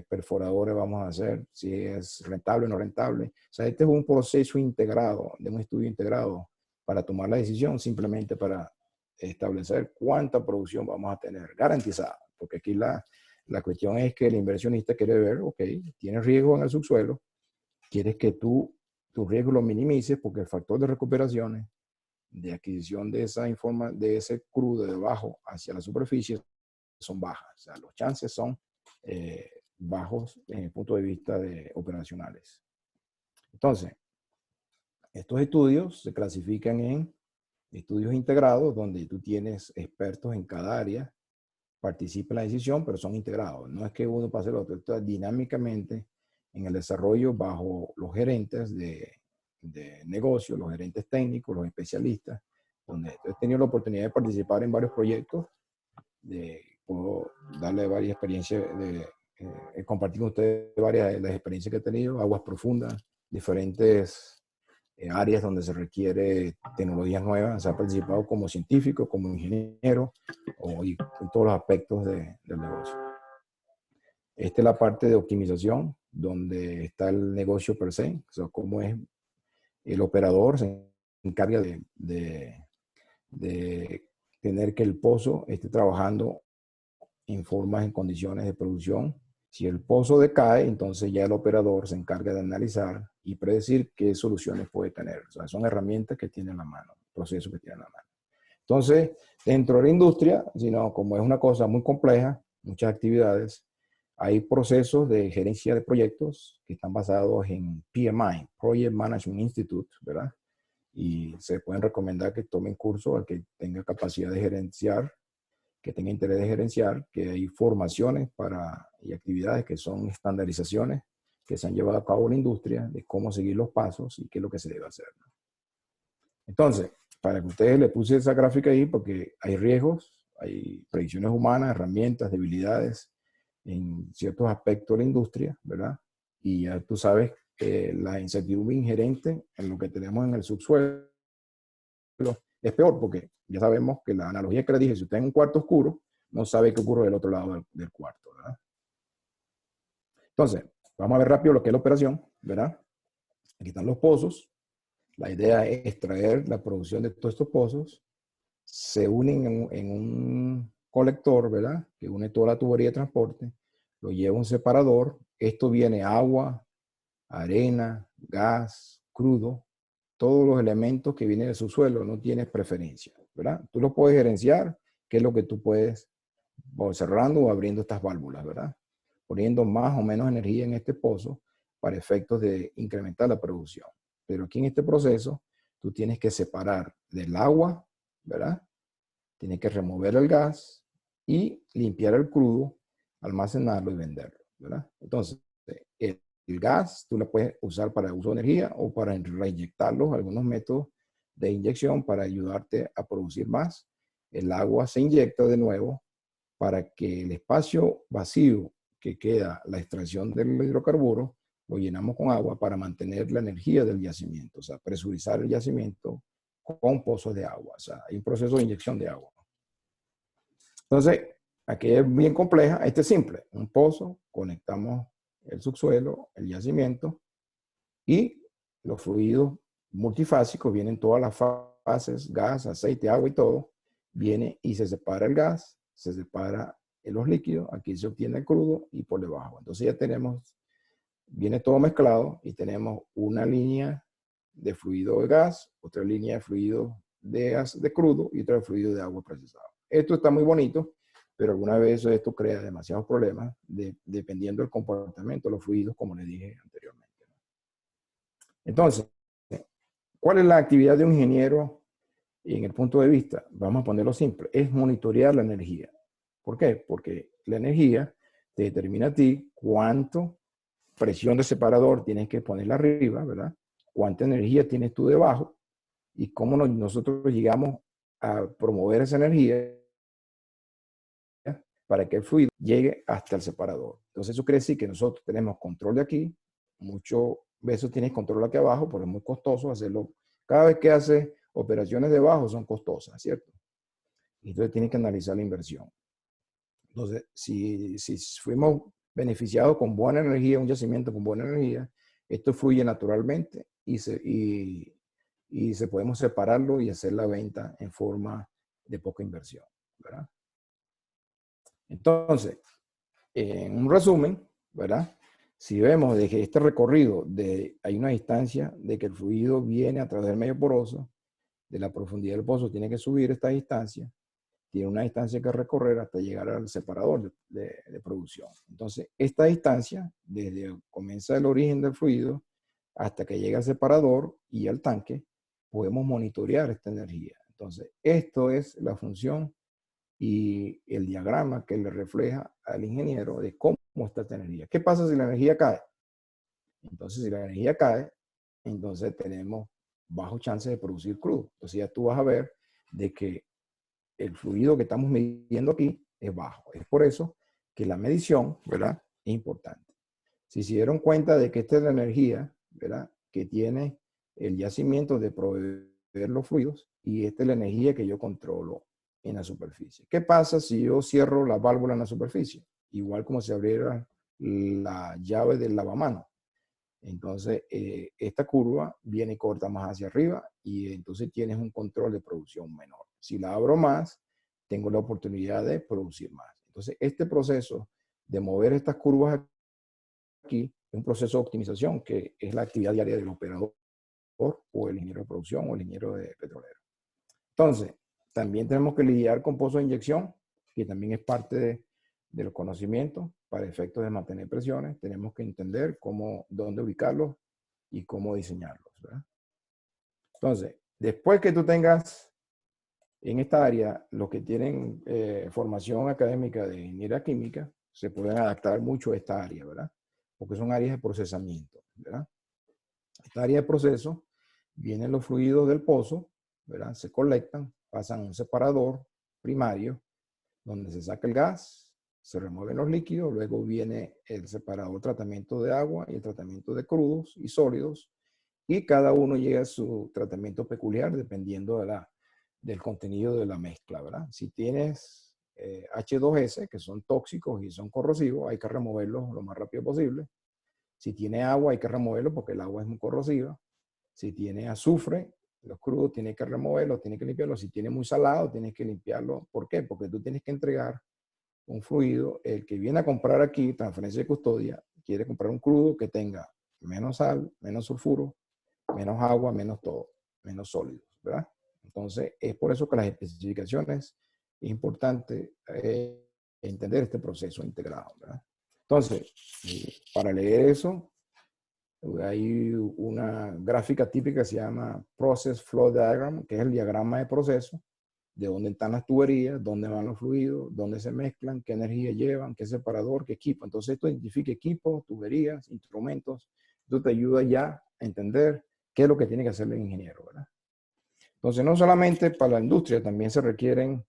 perforadores vamos a hacer, si es rentable o no rentable. O sea, este es un proceso integrado, de un estudio integrado para tomar la decisión, simplemente para establecer cuánta producción vamos a tener garantizada. Porque aquí la cuestión es que el inversionista quiere ver, ok, tienes riesgo en el subsuelo, quieres que tu riesgo lo minimices porque el factor de recuperaciones de adquisición de de ese crudo de abajo hacia la superficie son bajas. O sea, los chances son bajos desde el punto de vista de operacionales. Entonces, estos estudios se clasifican en estudios integrados, donde tú tienes expertos en cada área, participa en la decisión, pero son integrados. No es que uno pase el otro, esto es dinámicamente en el desarrollo bajo los gerentes de negocio, los gerentes técnicos, los especialistas, donde he tenido la oportunidad de participar en varios proyectos, puedo darle varias experiencias, compartir con ustedes varias de las experiencias que he tenido, aguas profundas, diferentes áreas donde se requiere tecnologías nuevas. Se ha participado como científico, como ingeniero, y en todos los aspectos del negocio. Esta es la parte de optimización, donde está el negocio per se, o sea, cómo es el operador, se encarga de tener que el pozo esté trabajando en formas, en condiciones de producción. Si el pozo decae, entonces ya el operador se encarga de analizar y predecir qué soluciones puede tener. O sea, son herramientas que tiene en la mano, procesos que tiene en la mano. Entonces, dentro de la industria, sino como es una cosa muy compleja, muchas actividades, hay procesos de gerencia de proyectos que están basados en PMI, Project Management Institute, ¿verdad? Y se pueden recomendar que tomen curso al que tenga capacidad de gerenciar, que tenga interés de gerenciar, que hay formaciones y actividades que son estandarizaciones que se han llevado a cabo en la industria de cómo seguir los pasos y qué es lo que se debe hacer. Entonces, para que ustedes le puse esa gráfica ahí, porque hay riesgos, hay predicciones humanas, herramientas, debilidades en ciertos aspectos de la industria, ¿verdad? Y ya tú sabes que la incertidumbre inherente en lo que tenemos en el subsuelo es peor, porque ya sabemos que la analogía que le dije, si usted en un cuarto oscuro, no sabe qué ocurre del otro lado del cuarto, ¿verdad? Entonces, vamos a ver rápido lo que es la operación, ¿verdad? Aquí están los pozos. La idea es extraer la producción de todos estos pozos, se unen en un colector, ¿verdad? Que une toda la tubería de transporte, lo lleva a un separador, esto viene agua, arena, gas, crudo, todos los elementos que vienen del subsuelo, no tienes preferencia, ¿verdad? Tú lo puedes gerenciar, que es lo que tú puedes, cerrando o abriendo estas válvulas, ¿verdad? Poniendo más o menos energía en este pozo para efectos de incrementar la producción. Pero aquí en este proceso, tú tienes que separar del agua, ¿verdad? Tienes que remover el gas y limpiar el crudo, almacenarlo y venderlo, ¿verdad? Entonces, el gas tú lo puedes usar para uso de energía o para reinyectarlo, algunos métodos de inyección para ayudarte a producir más. El agua se inyecta de nuevo para que el espacio vacío que queda la extracción del hidrocarburo lo llenamos con agua para mantener la energía del yacimiento, o sea, presurizar el yacimiento con pozos de agua, o sea, hay un proceso de inyección de agua. Entonces, aquí es bien compleja, este es simple, un pozo, conectamos el subsuelo, el yacimiento y los fluidos multifásicos, vienen todas las fases, gas, aceite, agua y todo, viene y se separa el gas, se separa los líquidos, aquí se obtiene el crudo y por debajo. Entonces ya tenemos, viene todo mezclado y tenemos una línea de fluido de gas, otra línea de fluido de crudo y otra de fluido de agua procesado. Esto está muy bonito, pero alguna vez esto crea demasiados problemas dependiendo del comportamiento de los fluidos, como les dije anteriormente. Entonces, ¿cuál es la actividad de un ingeniero en el punto de vista? Vamos a ponerlo simple, es monitorear la energía. ¿Por qué? Porque la energía te determina a ti cuánto presión de separador tienes que ponerla arriba, ¿verdad? Cuánta energía tienes tú debajo y cómo nosotros llegamos a promover esa energía para que el fluido llegue hasta el separador. Entonces eso quiere decir que nosotros tenemos control de aquí, muchas veces tienes control aquí abajo, porque es muy costoso hacerlo. Cada vez que haces operaciones debajo son costosas, ¿cierto? Y entonces tienes que analizar la inversión. Entonces, si fuimos beneficiados con buena energía, un yacimiento con buena energía, esto fluye naturalmente y se podemos separarlo y hacer la venta en forma de poca inversión, ¿verdad? Entonces, en un resumen, ¿verdad? Si vemos de que este recorrido, hay una distancia de que el fluido viene a través del medio poroso, de la profundidad del pozo tiene que subir esta distancia, tiene una distancia que recorrer hasta llegar al separador de producción. Entonces, esta distancia, desde comienza el origen del fluido hasta que llega al separador y al tanque, podemos monitorear esta energía. Entonces, esto es la función y el diagrama que le refleja al ingeniero de cómo está esta energía. ¿Qué pasa si la energía cae? Entonces, si la energía cae, entonces tenemos bajo chance de producir crudo. Entonces ya tú vas a ver de que el fluido que estamos midiendo aquí es bajo. Es por eso que la medición, ¿verdad?, es importante. Si se dieron cuenta de que esta es la energía, ¿verdad?, que tiene el yacimiento de proveer los fluidos y esta es la energía que yo controlo en la superficie. ¿Qué pasa si yo cierro la válvula en la superficie? Igual como si abriera la llave del lavamanos. Entonces, esta curva viene y corta más hacia arriba y entonces tienes un control de producción menor. Si la abro más, tengo la oportunidad de producir más. Entonces, este proceso de mover estas curvas aquí es un proceso de optimización que es la actividad diaria del operador o el ingeniero de producción o el ingeniero de petrolero. Entonces, también tenemos que lidiar con pozos de inyección, que también es parte de los conocimientos para efectos de mantener presiones. Tenemos que entender dónde ubicarlos y cómo diseñarlos, ¿verdad? Entonces, después que tú tengas en esta área, los que tienen formación académica de ingeniería química, se pueden adaptar mucho a esta área, ¿verdad? Porque son áreas de procesamiento, ¿verdad? Esta área de proceso, vienen los fluidos del pozo, ¿verdad? Se colectan, pasan a un separador primario, donde se saca el gas, se remueven los líquidos, luego viene el separador tratamiento de agua y el tratamiento de crudos y sólidos, y cada uno llega a su tratamiento peculiar dependiendo del contenido de la mezcla, ¿verdad? Si tienes H2S, que son tóxicos y son corrosivos, hay que removerlos lo más rápido posible. Si tiene agua, hay que removerlo porque el agua es muy corrosiva. Si tiene azufre, los crudos, tienes que removerlo, tienes que limpiarlo. Si tiene muy salado, tienes que limpiarlo. ¿Por qué? Porque tú tienes que entregar un fluido. El que viene a comprar aquí, transferencia de custodia, quiere comprar un crudo que tenga menos sal, menos sulfuro, menos agua, menos todo, menos sólidos, ¿verdad? Entonces, es por eso que las especificaciones es importante entender este proceso integrado, ¿verdad? Entonces, para leer eso, hay una gráfica típica que se llama Process Flow Diagram, que es el diagrama de proceso, de dónde están las tuberías, dónde van los fluidos, dónde se mezclan, qué energía llevan, qué separador, qué equipo. Entonces esto identifica equipos, tuberías, instrumentos. Esto te ayuda ya a entender qué es lo que tiene que hacer el ingeniero, ¿verdad? Entonces no solamente para la industria, también se requiere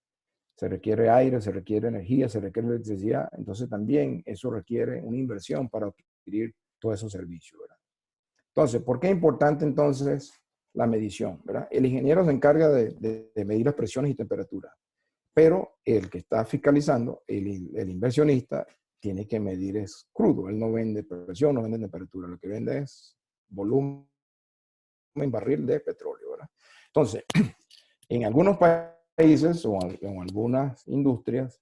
aire, se requiere energía, se requiere electricidad. Entonces también eso requiere una inversión para adquirir todos esos servicios, ¿verdad? Entonces, ¿por qué es importante entonces la medición, ¿verdad? El ingeniero se encarga de medir las presiones y temperaturas, pero el que está fiscalizando, el inversionista, tiene que medir es crudo. Él no vende presión, no vende temperatura, lo que vende es volumen en barril de petróleo, ¿verdad? Entonces, en algunos países países o en algunas industrias,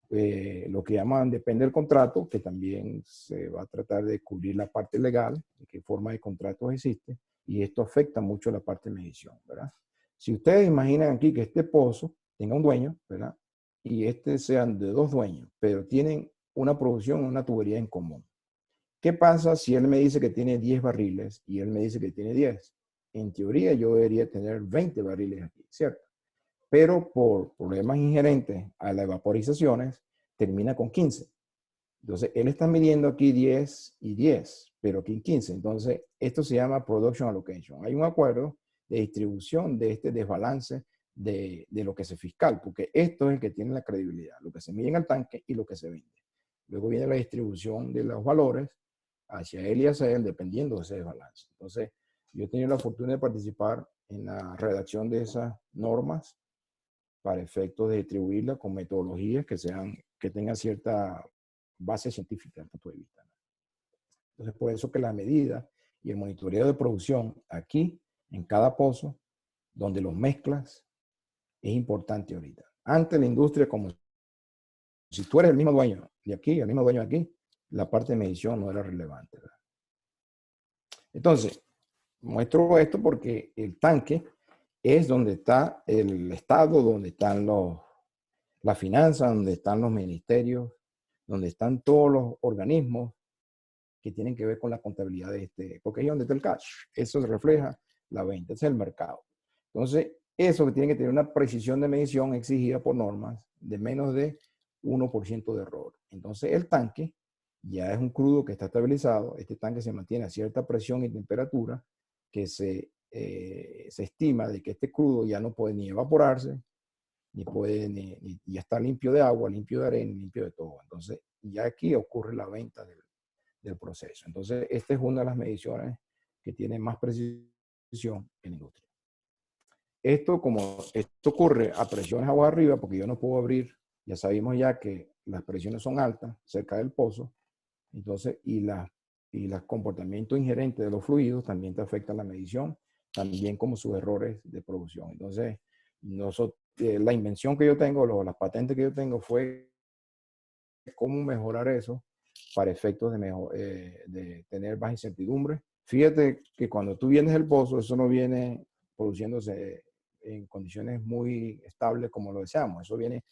lo que llaman depende del contrato, que también se va a tratar de cubrir la parte legal, de qué forma de contratos existe, y esto afecta mucho la parte de medición, ¿verdad? Si ustedes imaginan aquí que este pozo tenga un dueño, ¿verdad? Y este sean de dos dueños, pero tienen una producción, una tubería en común. ¿Qué pasa si él me dice que tiene 10 barriles y él me dice que tiene 10? En teoría yo debería tener 20 barriles aquí, ¿cierto? Pero por problemas inherentes a las vaporizaciones, termina con 15. Entonces, él está midiendo aquí 10 y 10, pero aquí 15. Entonces, esto se llama production allocation. Hay un acuerdo de distribución de este desbalance de lo que es fiscal, porque esto es el que tiene la credibilidad, lo que se mide en el tanque y lo que se vende. Luego viene la distribución de los valores hacia él y hacia él, dependiendo de ese desbalance. Entonces, yo he tenido la fortuna de participar en la redacción de esas normas para efectos de distribuirla con metodologías que tengan cierta base científica desde el punto de vista. Entonces, por eso que la medida y el monitoreo de producción aquí, en cada pozo, donde los mezclas, es importante ahorita. Antes la industria, como si tú eres el mismo dueño de aquí, el mismo dueño de aquí, la parte de medición no era relevante, ¿verdad? Entonces, muestro esto porque el tanque es donde está el Estado, donde están las finanzas, donde están los ministerios, donde están todos los organismos que tienen que ver con la contabilidad de porque ahí es donde está el cash. Eso se refleja la venta, ese es el mercado. Entonces, eso que tiene que tener una precisión de medición exigida por normas de menos de 1% de error. Entonces, el tanque ya es un crudo que está estabilizado. Este tanque se mantiene a cierta presión y temperatura que se estima de que este crudo ya no puede ni evaporarse, ni puede, ya está limpio de agua, limpio de arena, limpio de todo. Entonces, ya aquí ocurre la venta del proceso. Entonces, esta es una de las mediciones que tiene más precisión en la industria. Esto, como esto ocurre a presiones agua arriba, porque yo no puedo abrir, ya sabemos ya que las presiones son altas cerca del pozo, entonces, y los comportamientos inherentes de los fluidos también te afectan la medición, también como sus errores de producción. Entonces, la invención que yo tengo, las patentes que yo tengo fue cómo mejorar eso para efectos de tener más incertidumbre. Fíjate que cuando tú vienes del pozo, eso no viene produciéndose en condiciones muy estables como lo deseamos. Eso viene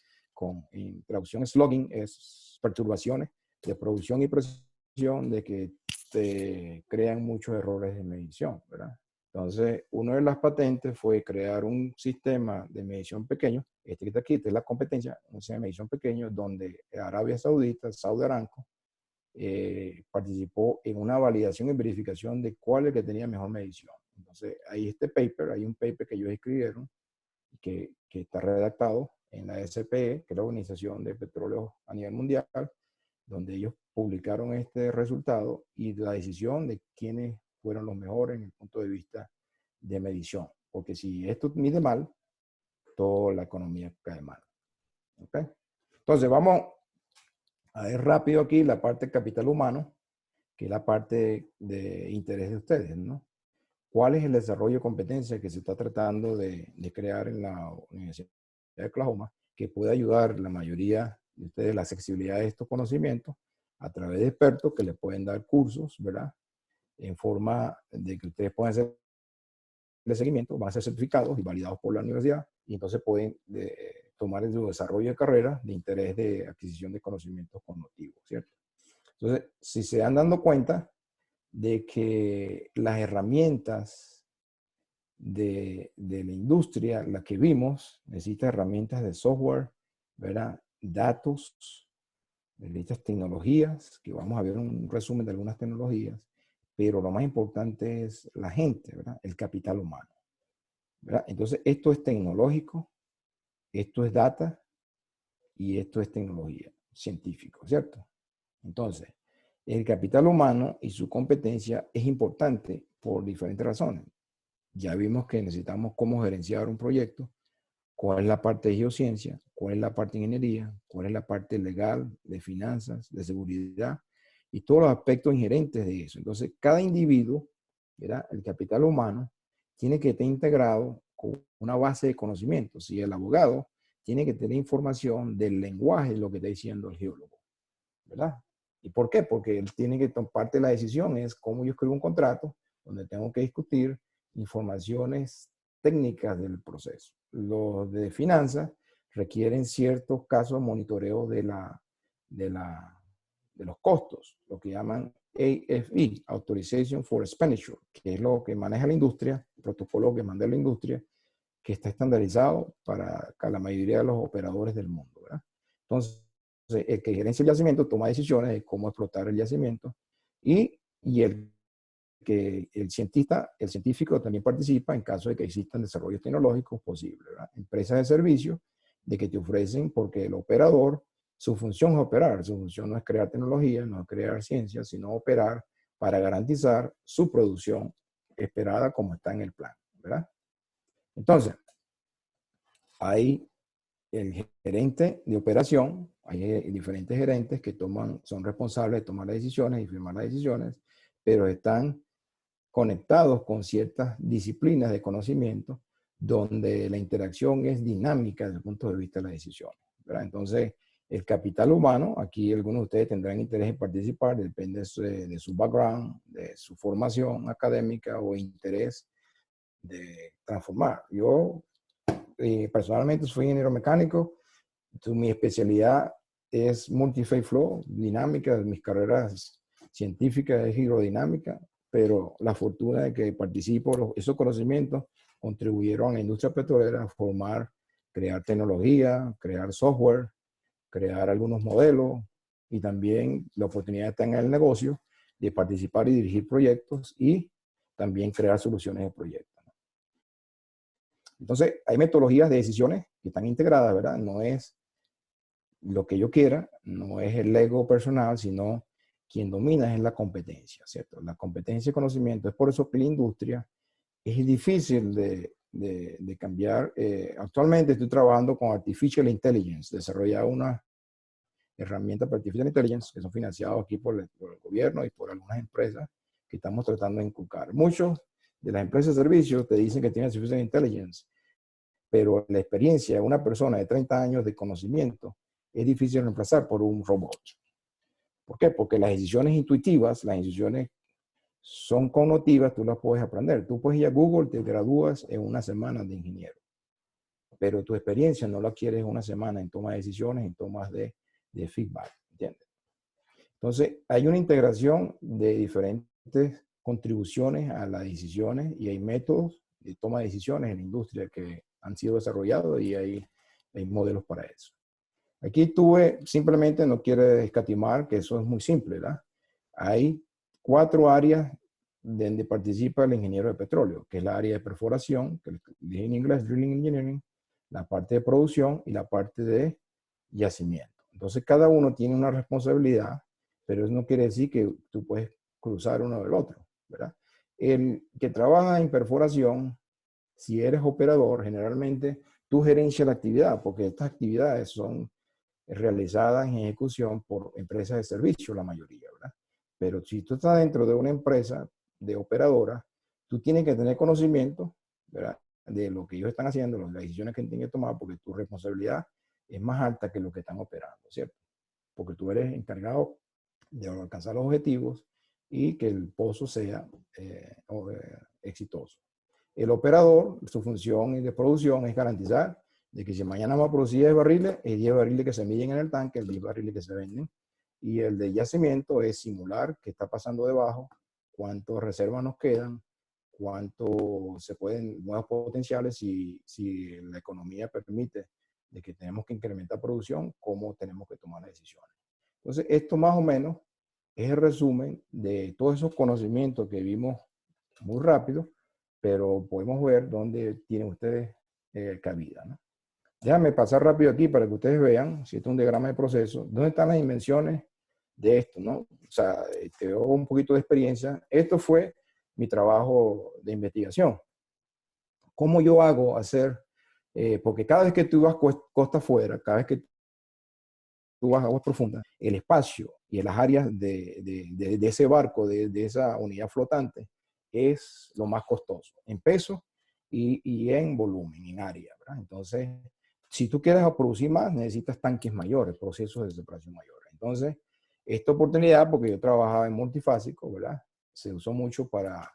en traducción slugging, es perturbaciones de producción y precisión de que te crean muchos errores de medición, ¿verdad? Entonces, una de las patentes fue crear un sistema de medición pequeño. Este que está aquí, esta es la competencia, un sistema de medición pequeño donde Arabia Saudita, Saudi Aramco, participó en una validación y verificación de cuál es el que tenía mejor medición. Entonces, hay un paper que ellos escribieron que está redactado en la SPE, que es la Organización de Petróleo a nivel mundial, donde ellos publicaron este resultado y la decisión de quiénes fueron los mejores en el punto de vista de medición. Porque si esto mide mal, toda la economía cae mal. ¿Okay? Entonces, vamos a ver rápido aquí la parte capital humano, que es la parte de interés de ustedes, ¿no? ¿Cuál es el desarrollo de competencia que se está tratando de crear en la Universidad de Oklahoma que puede ayudar la mayoría de ustedes la accesibilidad de estos conocimientos a través de expertos que les pueden dar cursos, ¿verdad? En forma de que ustedes puedan hacer el seguimiento, van a ser certificados y validados por la universidad y entonces pueden tomar en su desarrollo de carrera de interés de adquisición de conocimientos cognitivos, ¿cierto? Entonces, si se dan dando cuenta de que las herramientas de la industria, la que vimos, necesita herramientas de software, ¿verdad? Datos, necesitas tecnologías, que vamos a ver un resumen de algunas tecnologías, pero lo más importante es la gente, ¿verdad? El capital humano, ¿verdad? Entonces, esto es tecnológico, esto es data y esto es tecnología, científico, ¿cierto? Entonces, el capital humano y su competencia es importante por diferentes razones. Ya vimos que necesitamos cómo gerenciar un proyecto, cuál es la parte de geociencia, cuál es la parte de ingeniería, cuál es la parte legal, de finanzas, de seguridad y todos los aspectos inherentes de eso. Entonces, cada individuo, ¿verdad? El capital humano, tiene que estar integrado con una base de conocimientos. Y el abogado tiene que tener información del lenguaje de lo que está diciendo el geólogo, ¿verdad? ¿Y por qué? Porque él tiene que tomar parte de la decisión, es cómo yo escribo un contrato donde tengo que discutir informaciones técnicas del proceso. Los de finanzas requieren ciertos casos de monitoreo de, la, de los costos, lo que llaman AFE, Authorization for Expenditure, que es lo que maneja la industria, el protocolo que manda la industria, que está estandarizado para la mayoría de los operadores del mundo, ¿verdad? Entonces, el que gerencia el yacimiento toma decisiones de cómo explotar el yacimiento y el científico también participa en caso de que existan desarrollos tecnológicos posibles, ¿verdad? Empresas de servicio de que te ofrecen, porque el operador, su función es operar, su función no es crear tecnología, no es crear ciencia, sino operar para garantizar su producción esperada como está en el plan, ¿verdad? Entonces, hay el gerente de operación, hay diferentes gerentes que son responsables de tomar las decisiones y firmar las decisiones, pero están conectados con ciertas disciplinas de conocimiento donde la interacción es dinámica desde el punto de vista de las decisiones, ¿verdad? Entonces, el capital humano, aquí algunos de ustedes tendrán interés en participar, depende de su background, de su formación académica o interés de transformar. Yo personalmente soy ingeniero mecánico, mi especialidad es multi-phase flow, dinámica, mis carreras científicas es hidrodinámica, pero la fortuna de que participo, esos conocimientos contribuyeron a la industria petrolera a formar, crear tecnología, crear software, crear algunos modelos y también la oportunidad está en el negocio de participar y dirigir proyectos y también crear soluciones de proyectos. Entonces, hay metodologías de decisiones que están integradas, ¿verdad? No es lo que yo quiera, no es el ego personal, sino quien domina es la competencia, ¿cierto? La competencia y conocimiento. Es por eso que la industria es difícil de cambiar. Actualmente estoy trabajando con Artificial Intelligence, desarrollar una herramienta para Artificial Intelligence que son financiados aquí por el gobierno y por algunas empresas que estamos tratando de inculcar. Muchos de las empresas de servicios te dicen que tienen Artificial Intelligence, pero la experiencia de una persona de 30 años de conocimiento es difícil de reemplazar por un robot. ¿Por qué? Porque las decisiones intuitivas, las decisiones son cognitivas, tú las puedes aprender. Tú puedes ir a Google, te gradúas en una semana de ingeniero, pero tu experiencia no la adquieres en una semana en toma de decisiones, en tomas de feedback, ¿entiendes? Entonces, hay una integración de diferentes contribuciones a las decisiones y hay métodos de toma de decisiones en la industria que han sido desarrollados y hay modelos para eso. Aquí simplemente no quiere escatimar que eso es muy simple, ¿verdad? Hay 4 áreas donde participa el ingeniero de petróleo, que es la área de perforación, que dije en inglés, drilling engineering, la parte de producción y la parte de yacimiento. Entonces, cada uno tiene una responsabilidad, pero eso no quiere decir que tú puedes cruzar uno del otro, ¿verdad? El que trabaja en perforación, si eres operador, generalmente tú gerencias la actividad, porque estas actividades son realizadas en ejecución por empresas de servicio, la mayoría, ¿verdad? Pero si tú estás dentro de una empresa de operadora, tú tienes que tener conocimiento, ¿verdad?, de lo que ellos están haciendo, las decisiones que tienen que tomar, porque tu responsabilidad es más alta que lo que están operando, ¿cierto? Porque tú eres encargado de alcanzar los objetivos y que el pozo sea exitoso. El operador, su función de producción es garantizar de que si mañana vamos a producir 10 barriles, es 10 barriles que se miden en el tanque, el 10 barriles que se venden. Y el de yacimiento es simular qué está pasando debajo, cuántas reservas nos quedan, cuánto se pueden, nuevos potenciales, si la economía permite de que tenemos que incrementar producción, cómo tenemos que tomar las decisiones. Entonces, esto más o menos es el resumen de todos esos conocimientos que vimos muy rápido, pero podemos ver dónde tienen ustedes cabida, ¿no? Déjame pasar rápido aquí para que ustedes vean, si esto es un diagrama de proceso, dónde están las dimensiones de esto, ¿no? O sea, te doy un poquito de experiencia. Esto fue mi trabajo de investigación. ¿Cómo yo hago hacer? Porque cada vez que tú vas costa afuera, cada vez que tú vas a aguas profundas, el espacio y las áreas de ese barco, de esa unidad flotante, es lo más costoso en pesos y en volumen, en área, ¿verdad? Entonces, si tú quieres producir más, necesitas tanques mayores, procesos de separación mayores. Entonces, esta oportunidad, porque yo trabajaba en multifásico, ¿verdad? Se usó mucho para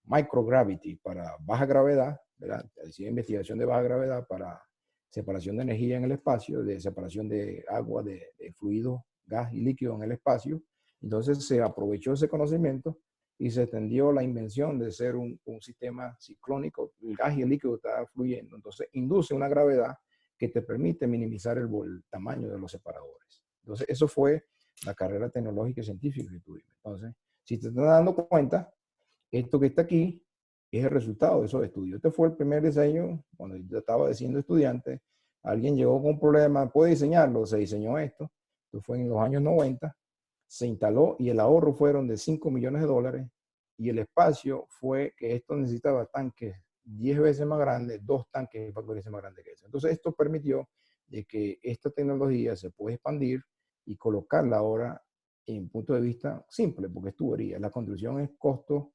microgravity, para baja gravedad, ¿verdad? Hacía investigación de baja gravedad para separación de energía en el espacio, de separación de agua, de fluido, gas y líquido en el espacio. Entonces se aprovechó ese conocimiento y se extendió la invención de ser un sistema ciclónico. El gas y el líquido está fluyendo. Entonces induce una gravedad que te permite minimizar el tamaño de los separadores. Entonces eso fue la carrera tecnológica y científica que tuvimos. Entonces, si te estás dando cuenta, esto que está aquí es el resultado de esos estudios. Este fue el primer diseño, cuando yo estaba siendo estudiante, alguien llegó con un problema, puede diseñarlo, se diseñó esto, esto fue en los años 90, se instaló y el ahorro fueron de 5 millones de dólares y el espacio fue que esto necesitaba tanques 10 veces más grandes, 2 tanques 4 veces más grandes que eso. Entonces esto permitió de que esta tecnología se puede expandir y colocarla ahora en punto de vista simple, porque es tubería. La construcción es costo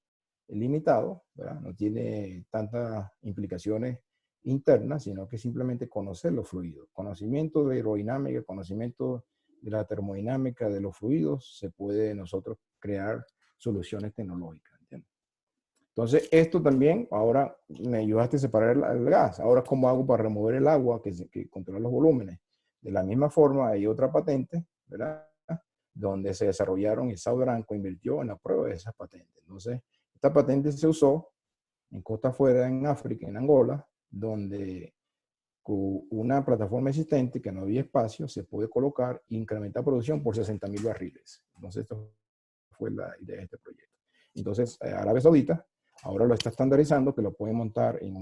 limitado, ¿verdad? No tiene tantas implicaciones internas, sino que simplemente conocer los fluidos. Conocimiento de aerodinámica, conocimiento de la termodinámica de los fluidos, se puede nosotros crear soluciones tecnológicas. ¿Entiendes? Entonces, esto también, ahora me ayudaste a separar el gas. Ahora, ¿cómo hago para remover el agua que controla los volúmenes? De la misma forma, hay otra patente, ¿verdad? Donde se desarrollaron y Saudranco invirtió en la prueba de esas patentes. Entonces, esta patente se usó en costa afuera, en África, en Angola, donde con una plataforma existente que no había espacio, se puede colocar e incrementar producción por 60.000 barriles. Entonces, esto fue la idea de este proyecto. Entonces, Arabia Saudita ahora lo está estandarizando, que lo puede montar en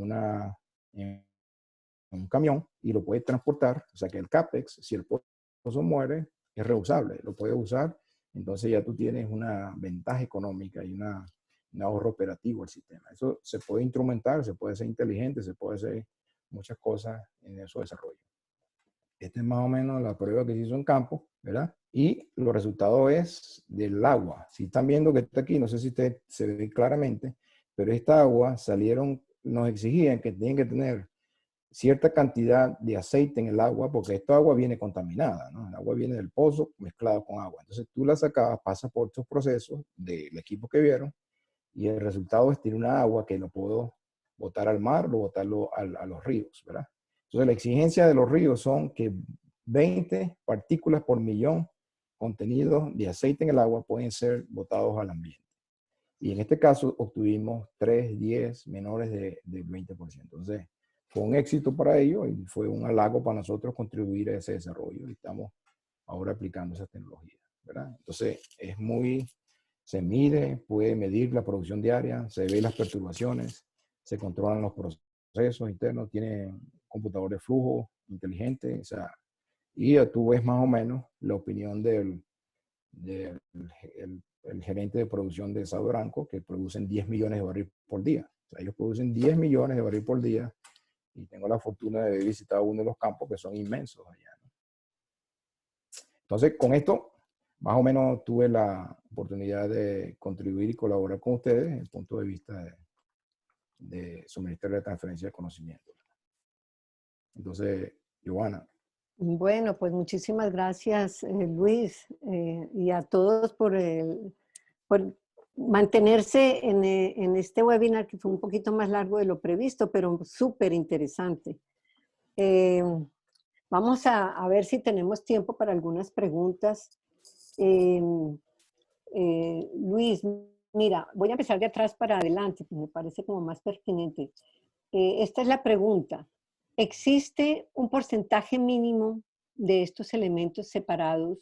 un camión y lo puede transportar. O sea que el CAPEX, si el pozo muere, es reusable, lo puede usar. Entonces ya tú tienes una ventaja económica y un ahorro operativo al sistema. Eso se puede instrumentar, se puede ser inteligente, se puede hacer muchas cosas en su desarrollo. Esta es más o menos la prueba que se hizo en campo, ¿verdad? Y los resultados es del agua. Si están viendo que está aquí, no sé si usted se ve claramente, pero esta agua salieron, nos exigían que tienen que tener cierta cantidad de aceite en el agua, porque esta agua viene contaminada, ¿no? El agua viene del pozo mezclado con agua. Entonces tú la sacabas, pasa por estos procesos del equipo que vieron, y el resultado es tener una agua que lo puedo botar al mar o botarlo a los ríos, ¿verdad? Entonces la exigencia de los ríos son que 20 partículas por millón contenidos de aceite en el agua pueden ser botados al ambiente. Y en este caso obtuvimos 3, 10 menores de 20%. Entonces fue un éxito para ellos y fue un halago para nosotros contribuir a ese desarrollo. Y estamos ahora aplicando esa tecnología, ¿verdad? Entonces es muy, se mide, puede medir la producción diaria, se ve las perturbaciones, se controlan los procesos internos, tiene computador de flujo inteligente, o sea, y tú ves más o menos la opinión del el gerente de producción de Saudranco, que producen 10 millones de barriles por día. O sea, ellos producen 10 millones de barriles por día y tengo la fortuna de haber visitado uno de los campos que son inmensos allá, ¿no? Entonces, con esto, más o menos tuve la oportunidad de contribuir y colaborar con ustedes desde el punto de vista de suministrar la transferencia de conocimiento. Entonces, Giovanna. Bueno, pues muchísimas gracias, Luis, y a todos por mantenerse en este webinar, que fue un poquito más largo de lo previsto, pero súper interesante. Vamos a ver si tenemos tiempo para algunas preguntas. Luis, mira, voy a empezar de atrás para adelante, que me parece como más pertinente. Esta es la pregunta. ¿Existe un porcentaje mínimo de estos elementos separados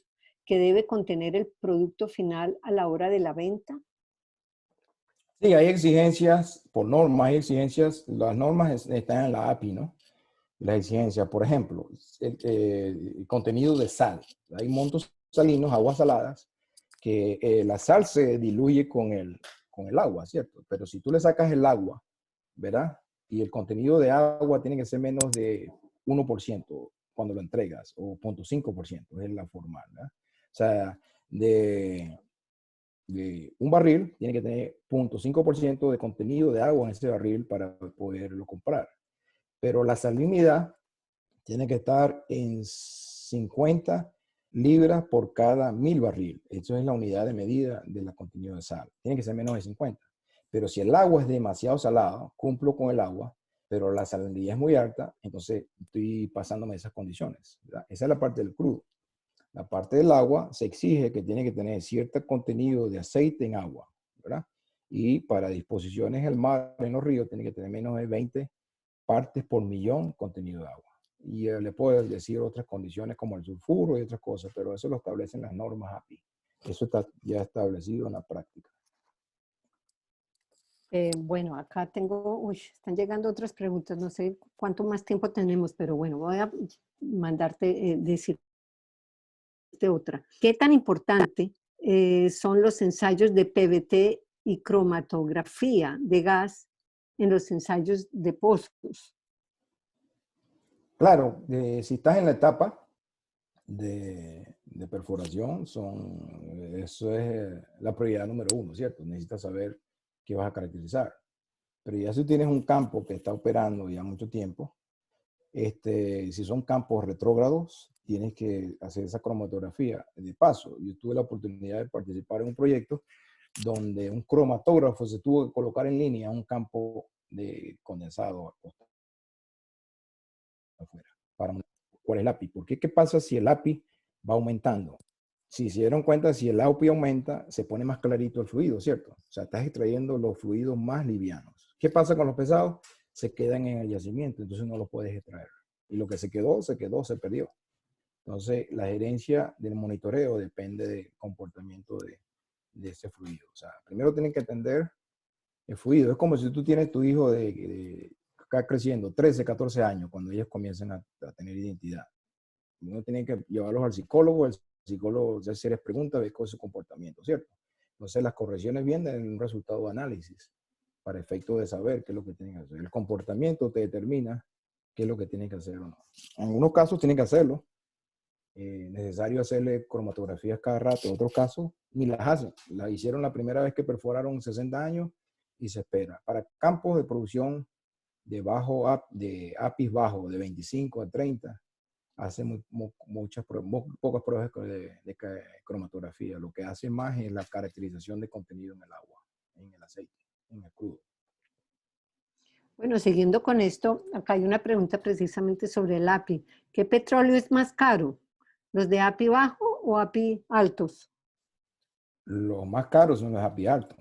que debe contener el producto final a la hora de la venta? Sí, hay exigencias por normas, hay exigencias, las normas están en la API, ¿no? Las exigencias, por ejemplo, el contenido de sal. Hay montos salinos, aguas saladas, que la sal se diluye con el agua, ¿cierto? Pero si tú le sacas el agua, ¿verdad? Y el contenido de agua tiene que ser menos de 1% cuando lo entregas, o 0.5%, es la formal, ¿verdad? O sea, de un barril, tiene que tener 0.5% de contenido de agua en ese barril para poderlo comprar. Pero la salinidad tiene que estar en 50 libras por cada 1000 barril. Eso es la unidad de medida del contenido de sal. Tiene que ser menos de 50. Pero si el agua es demasiado salada, cumplo con el agua, pero la salinidad es muy alta, entonces estoy pasándome esas condiciones, ¿verdad? Esa es la parte del crudo. La parte del agua se exige que tiene que tener cierto contenido de aceite en agua, ¿verdad? Y para disposiciones en el mar, en los ríos, tiene que tener menos de 20 partes por millón contenido de agua. Y le puedo decir otras condiciones como el sulfuro y otras cosas, pero eso lo establecen las normas API. Eso está ya establecido en la práctica. Bueno, acá tengo, uy, están llegando otras preguntas, no sé cuánto más tiempo tenemos, pero bueno, voy a mandarte, decirte otra. ¿Qué tan importante son los ensayos de PVT y cromatografía de gas en los ensayos de pozos? Claro, si estás en la etapa de perforación, eso es la prioridad número uno, ¿cierto? Necesitas saber qué vas a caracterizar. Pero ya si tienes un campo que está operando ya mucho tiempo, si son campos retrógrados, tienes que hacer esa cromatografía. De paso, yo tuve la oportunidad de participar en un proyecto donde un cromatógrafo se tuvo que colocar en línea un campo de condensado afuera. ¿Cuál es el API? Porque ¿qué pasa si el API va aumentando? Si se dieron cuenta, si el API aumenta, se pone más clarito el fluido, ¿cierto? O sea, estás extrayendo los fluidos más livianos. ¿Qué pasa con los pesados? Se quedan en el yacimiento, entonces no los puedes extraer. Y lo que se quedó, se perdió. Entonces, la gerencia del monitoreo depende del comportamiento de ese fluido. O sea, primero tienen que entender el fluido. Es como si tú tienes tu hijo de acá creciendo, 13, 14 años, cuando ellos comienzan a tener identidad. Uno tiene que llevarlos al psicólogo, el psicólogo ya si les pregunta, ve con su comportamiento, ¿cierto? Entonces las correcciones vienen en un resultado de análisis para efecto de saber qué es lo que tienen que hacer. El comportamiento te determina qué es lo que tienen que hacer o no. En algunos casos tienen que hacerlo. Necesario hacerle cromatografías cada rato. En otros casos ni las hacen. Las hicieron la primera vez que perforaron 60 años y se espera. Para campos de producción de APIs bajo, de 25 a 30, hace pocas pruebas de cromatografía. Lo que hace más es la caracterización de contenido en el agua, en el aceite, en el crudo. Bueno, siguiendo con esto, acá hay una pregunta precisamente sobre el API. ¿Qué petróleo es más caro? ¿Los de API bajo o API altos? Los más caros son los API altos.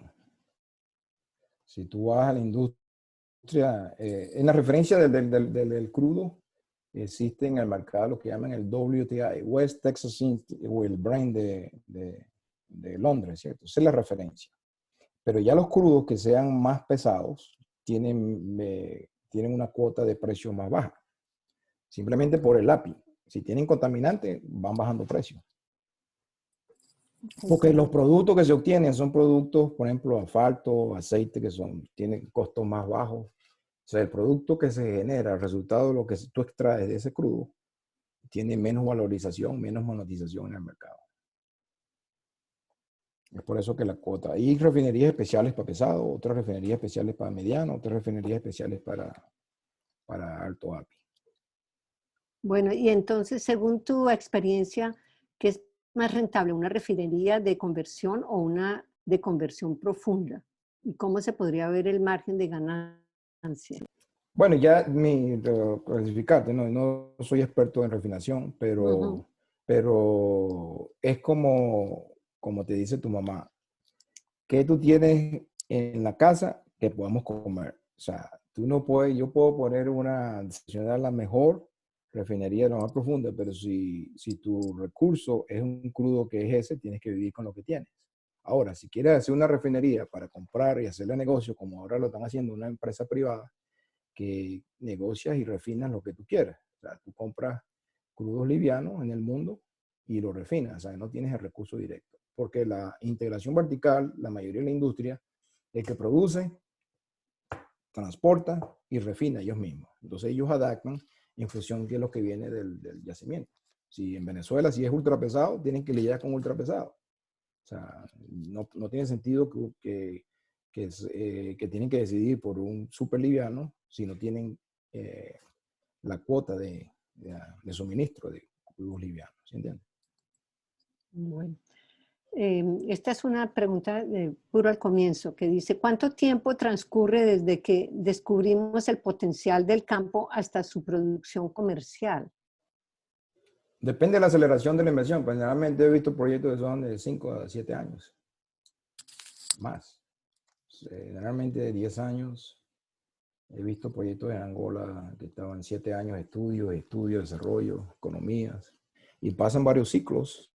Si tú vas a la industria, en la referencia del crudo, existe en el mercado lo que llaman el WTI, West Texas o el Brent de Londres, ¿cierto? Esa es la referencia. Pero ya los crudos que sean más pesados tienen una cuota de precio más baja. Simplemente por el API. Si tienen contaminantes, van bajando precio. Porque los productos que se obtienen son productos, por ejemplo, asfalto, aceite, tienen costos más bajos. O sea, el producto que se genera, el resultado de lo que tú extraes de ese crudo, tiene menos valorización, menos monetización en el mercado. Es por eso que la cuota. Hay refinerías especiales para pesado, otras refinerías especiales para mediano, otras refinerías especiales para alto API. Bueno, y entonces, según tu experiencia, ¿qué es más rentable, una refinería de conversión o una de conversión profunda? ¿Y cómo se podría ver el margen de ganancia? Bueno, ya clasificarte, no soy experto en refinación, pero es como te dice tu mamá, ¿qué tú tienes en la casa que podamos comer? O sea, yo puedo poner seleccionar la mejor refinería, la más profunda, pero si tu recurso es un crudo que es ese, tienes que vivir con lo que tienes. Ahora, si quieres hacer una refinería para comprar y hacerle negocio, como ahora lo están haciendo una empresa privada, que negocias y refinas lo que tú quieras. O sea, tú compras crudos livianos en el mundo y lo refinas. O sea, no tienes el recurso directo. Porque la integración vertical, la mayoría de la industria, es que produce, transporta y refina ellos mismos. Entonces ellos adaptan en función de lo que viene del yacimiento. Si en Venezuela, si es ultra pesado, tienen que lidiar con ultra pesado. O sea, no tiene sentido que tienen que decidir por un súper liviano si no tienen la cuota de suministro de crudos livianos. ¿Sí entiendes? Bueno. Esta es una pregunta puro al comienzo, que dice, ¿cuánto tiempo transcurre desde que descubrimos el potencial del campo hasta su producción comercial? Depende de la aceleración de la inversión. Pues generalmente he visto proyectos que son de 5 a 7 años. Más. Generalmente de 10 años. He visto proyectos en Angola que estaban 7 años de estudio, desarrollo, economías. Y pasan varios ciclos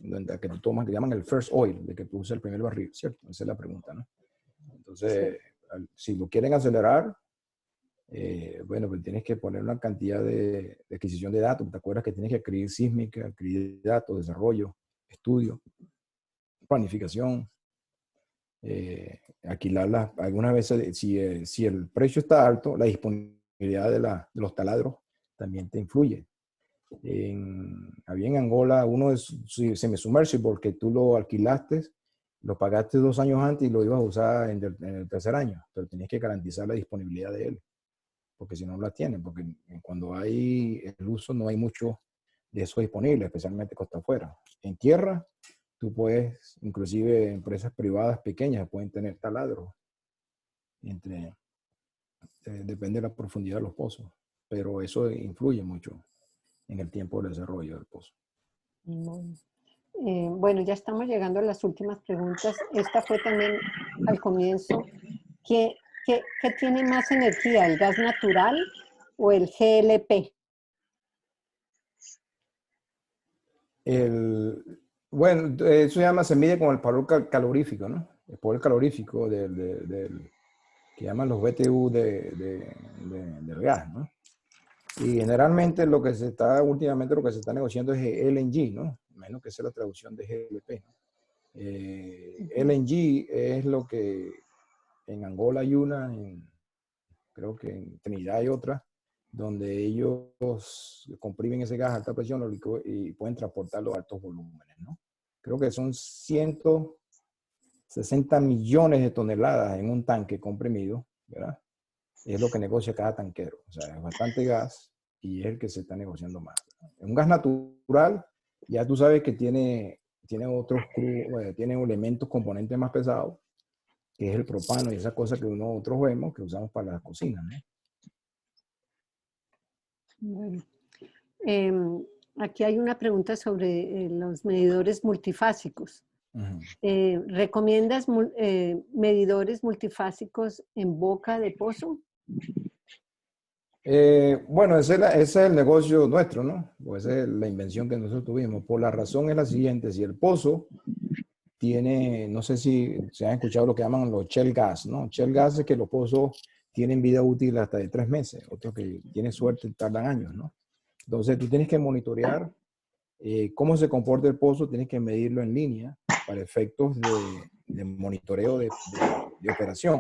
donde que tú tomas, que llaman el first oil, de que produce el primer barril, ¿cierto? Esa es la pregunta, ¿no? Entonces, Sí. si lo quieren acelerar, bueno, pues tienes que poner una cantidad de adquisición de datos. ¿Te acuerdas que tienes que adquirir sísmica, adquirir datos, desarrollo, estudio, planificación, alquilarlas? Algunas veces, si el precio está alto, la disponibilidad de los taladros también te influye. Había en Angola uno de semi-submersible porque tú lo alquilaste, lo pagaste 2 años antes y lo ibas a usar en el tercer año, pero tenías que garantizar la disponibilidad de él, porque si no la tienen, porque cuando hay el uso no hay mucho de eso disponible, especialmente costa afuera. En tierra, tú puedes, inclusive empresas privadas pequeñas pueden tener taladros, depende de la profundidad de los pozos, pero eso influye mucho en el tiempo del desarrollo del pozo. Bueno, ya estamos llegando a las últimas preguntas. Esta fue también al comienzo. ¿Qué tiene más energía, el gas natural o el GLP? Bueno, eso se mide con el valor calorífico, ¿no? El poder calorífico que llaman los BTU del gas, ¿no? Y generalmente últimamente lo que se está negociando es LNG, ¿no? Menos que sea la traducción de GLP, ¿no? LNG es lo que en Angola hay una, creo que en Trinidad hay otra, donde ellos comprimen ese gas a alta presión y pueden transportarlo a altos volúmenes, ¿no? Creo que son 160 millones de toneladas en un tanque comprimido, ¿verdad? Es lo que negocia cada tanquero. O sea, es bastante gas y es el que se está negociando más. Un gas natural, ya tú sabes que tiene tiene elementos, componentes más pesados, que es el propano y esas cosas que nosotros vemos, que usamos para la cocina, ¿no? Bueno, aquí hay una pregunta sobre los medidores multifásicos. ¿Recomiendas medidores multifásicos en boca de pozo? Bueno, ese es el negocio nuestro, ¿no? Pues esa es la invención que nosotros tuvimos. Por la razón es la siguiente: si el pozo tiene, no sé si se han escuchado lo que llaman los shell gas, ¿no? Shell gas es que los pozos tienen vida útil hasta de 3 meses, otros que tienen suerte tardan años, ¿no? Entonces tú tienes que monitorear cómo se comporta el pozo, tienes que medirlo en línea para efectos de monitoreo de operación.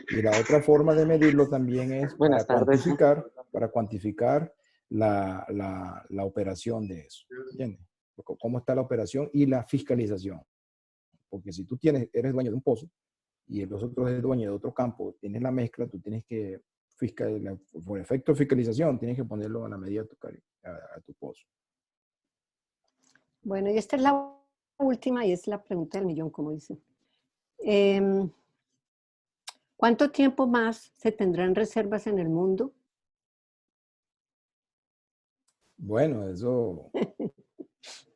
Y la otra forma de medirlo también es Buenas tardes. para cuantificar la operación de eso. ¿Entiendes? Cómo está la operación y la fiscalización. Porque si tú eres dueño de un pozo y los otros es dueño de otro campo, tienes la mezcla, tú tienes que por efecto de fiscalización, tienes que ponerlo a la medida a tu pozo. Bueno, y esta es la última y es la pregunta del millón, como dicen. ¿Cuánto tiempo más se tendrán reservas en el mundo? Bueno, eso...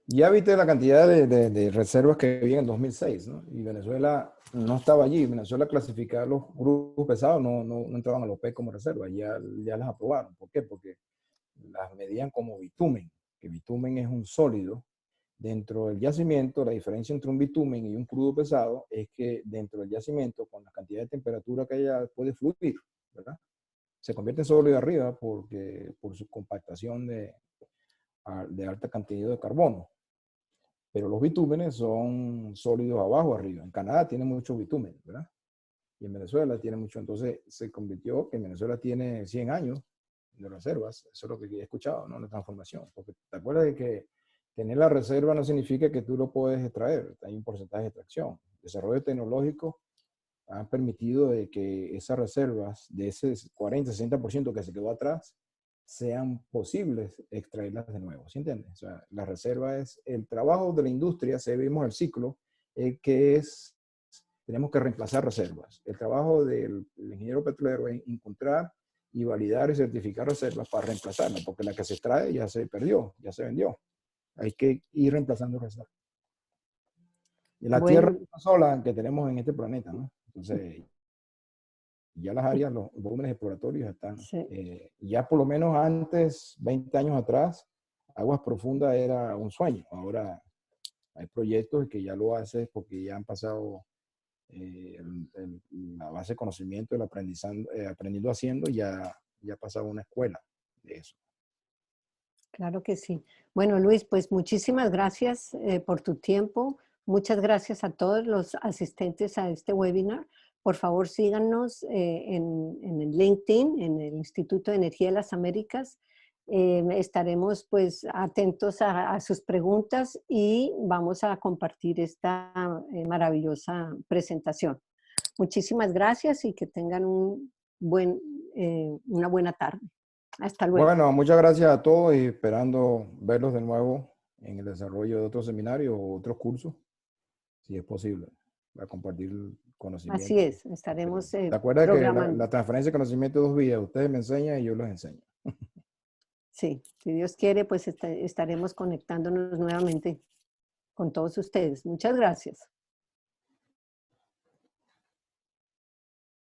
Ya viste la cantidad de reservas que había en 2006, ¿no? Y Venezuela no estaba allí. Venezuela clasificaba los grupos pesados, no entraban a los OPEC como reservas, ya las aprobaron. ¿Por qué? Porque las medían como bitumen, que bitumen es un sólido. Dentro del yacimiento, la diferencia entre un bitumen y un crudo pesado es que dentro del yacimiento, con la cantidad de temperatura que haya, puede fluir, ¿verdad? Se convierte en sólido arriba por su compactación de alta cantidad de carbono. Pero los bitúmenes son sólidos abajo, arriba. En Canadá tiene mucho bitumen, ¿verdad? Y en Venezuela tiene mucho. Entonces se convirtió que en Venezuela tiene 100 años de reservas. Eso es lo que he escuchado, ¿no? La transformación. Porque te acuerdas de que Tener la reserva no significa que tú lo puedes extraer, hay un porcentaje de extracción. Desarrollo tecnológico ha permitido de que esas reservas, de ese 40-60% que se quedó atrás, sean posibles extraerlas de nuevo, ¿sí entiendes? O sea, la reserva es el trabajo de la industria, si vemos el ciclo, que es, tenemos que reemplazar reservas. El trabajo del ingeniero petrolero es encontrar y validar y certificar reservas para reemplazarlas, porque la que se extrae ya se perdió, ya se vendió. Hay que ir reemplazando reservas. Y la Tierra Bueno, es una sola que tenemos en este planeta, ¿no? Entonces, ya las áreas, los volúmenes exploratorios están, sí. ya por lo menos antes, 20 años atrás, aguas profundas era un sueño. Ahora hay proyectos que ya lo hacen porque ya han pasado la base de conocimiento, el aprendiendo haciendo, ya ha pasado una escuela de eso. Claro que sí. Bueno, Luis, pues muchísimas gracias por tu tiempo. Muchas gracias a todos los asistentes a este webinar. Por favor, síganos en el LinkedIn, en el Instituto de Energía de las Américas. Estaremos pues atentos a sus preguntas y vamos a compartir esta maravillosa presentación. Muchísimas gracias y que tengan una buena tarde. Hasta luego. Bueno, muchas gracias a todos y esperando verlos de nuevo en el desarrollo de otros seminarios o otros cursos, si es posible, para compartir Así conocimiento. es, estaremos ¿Te acuerdas que programando. la transferencia de conocimiento es 2 vías? Ustedes me enseñan y yo les enseño. Sí, si Dios quiere, pues estaremos conectándonos nuevamente con todos ustedes. Muchas gracias.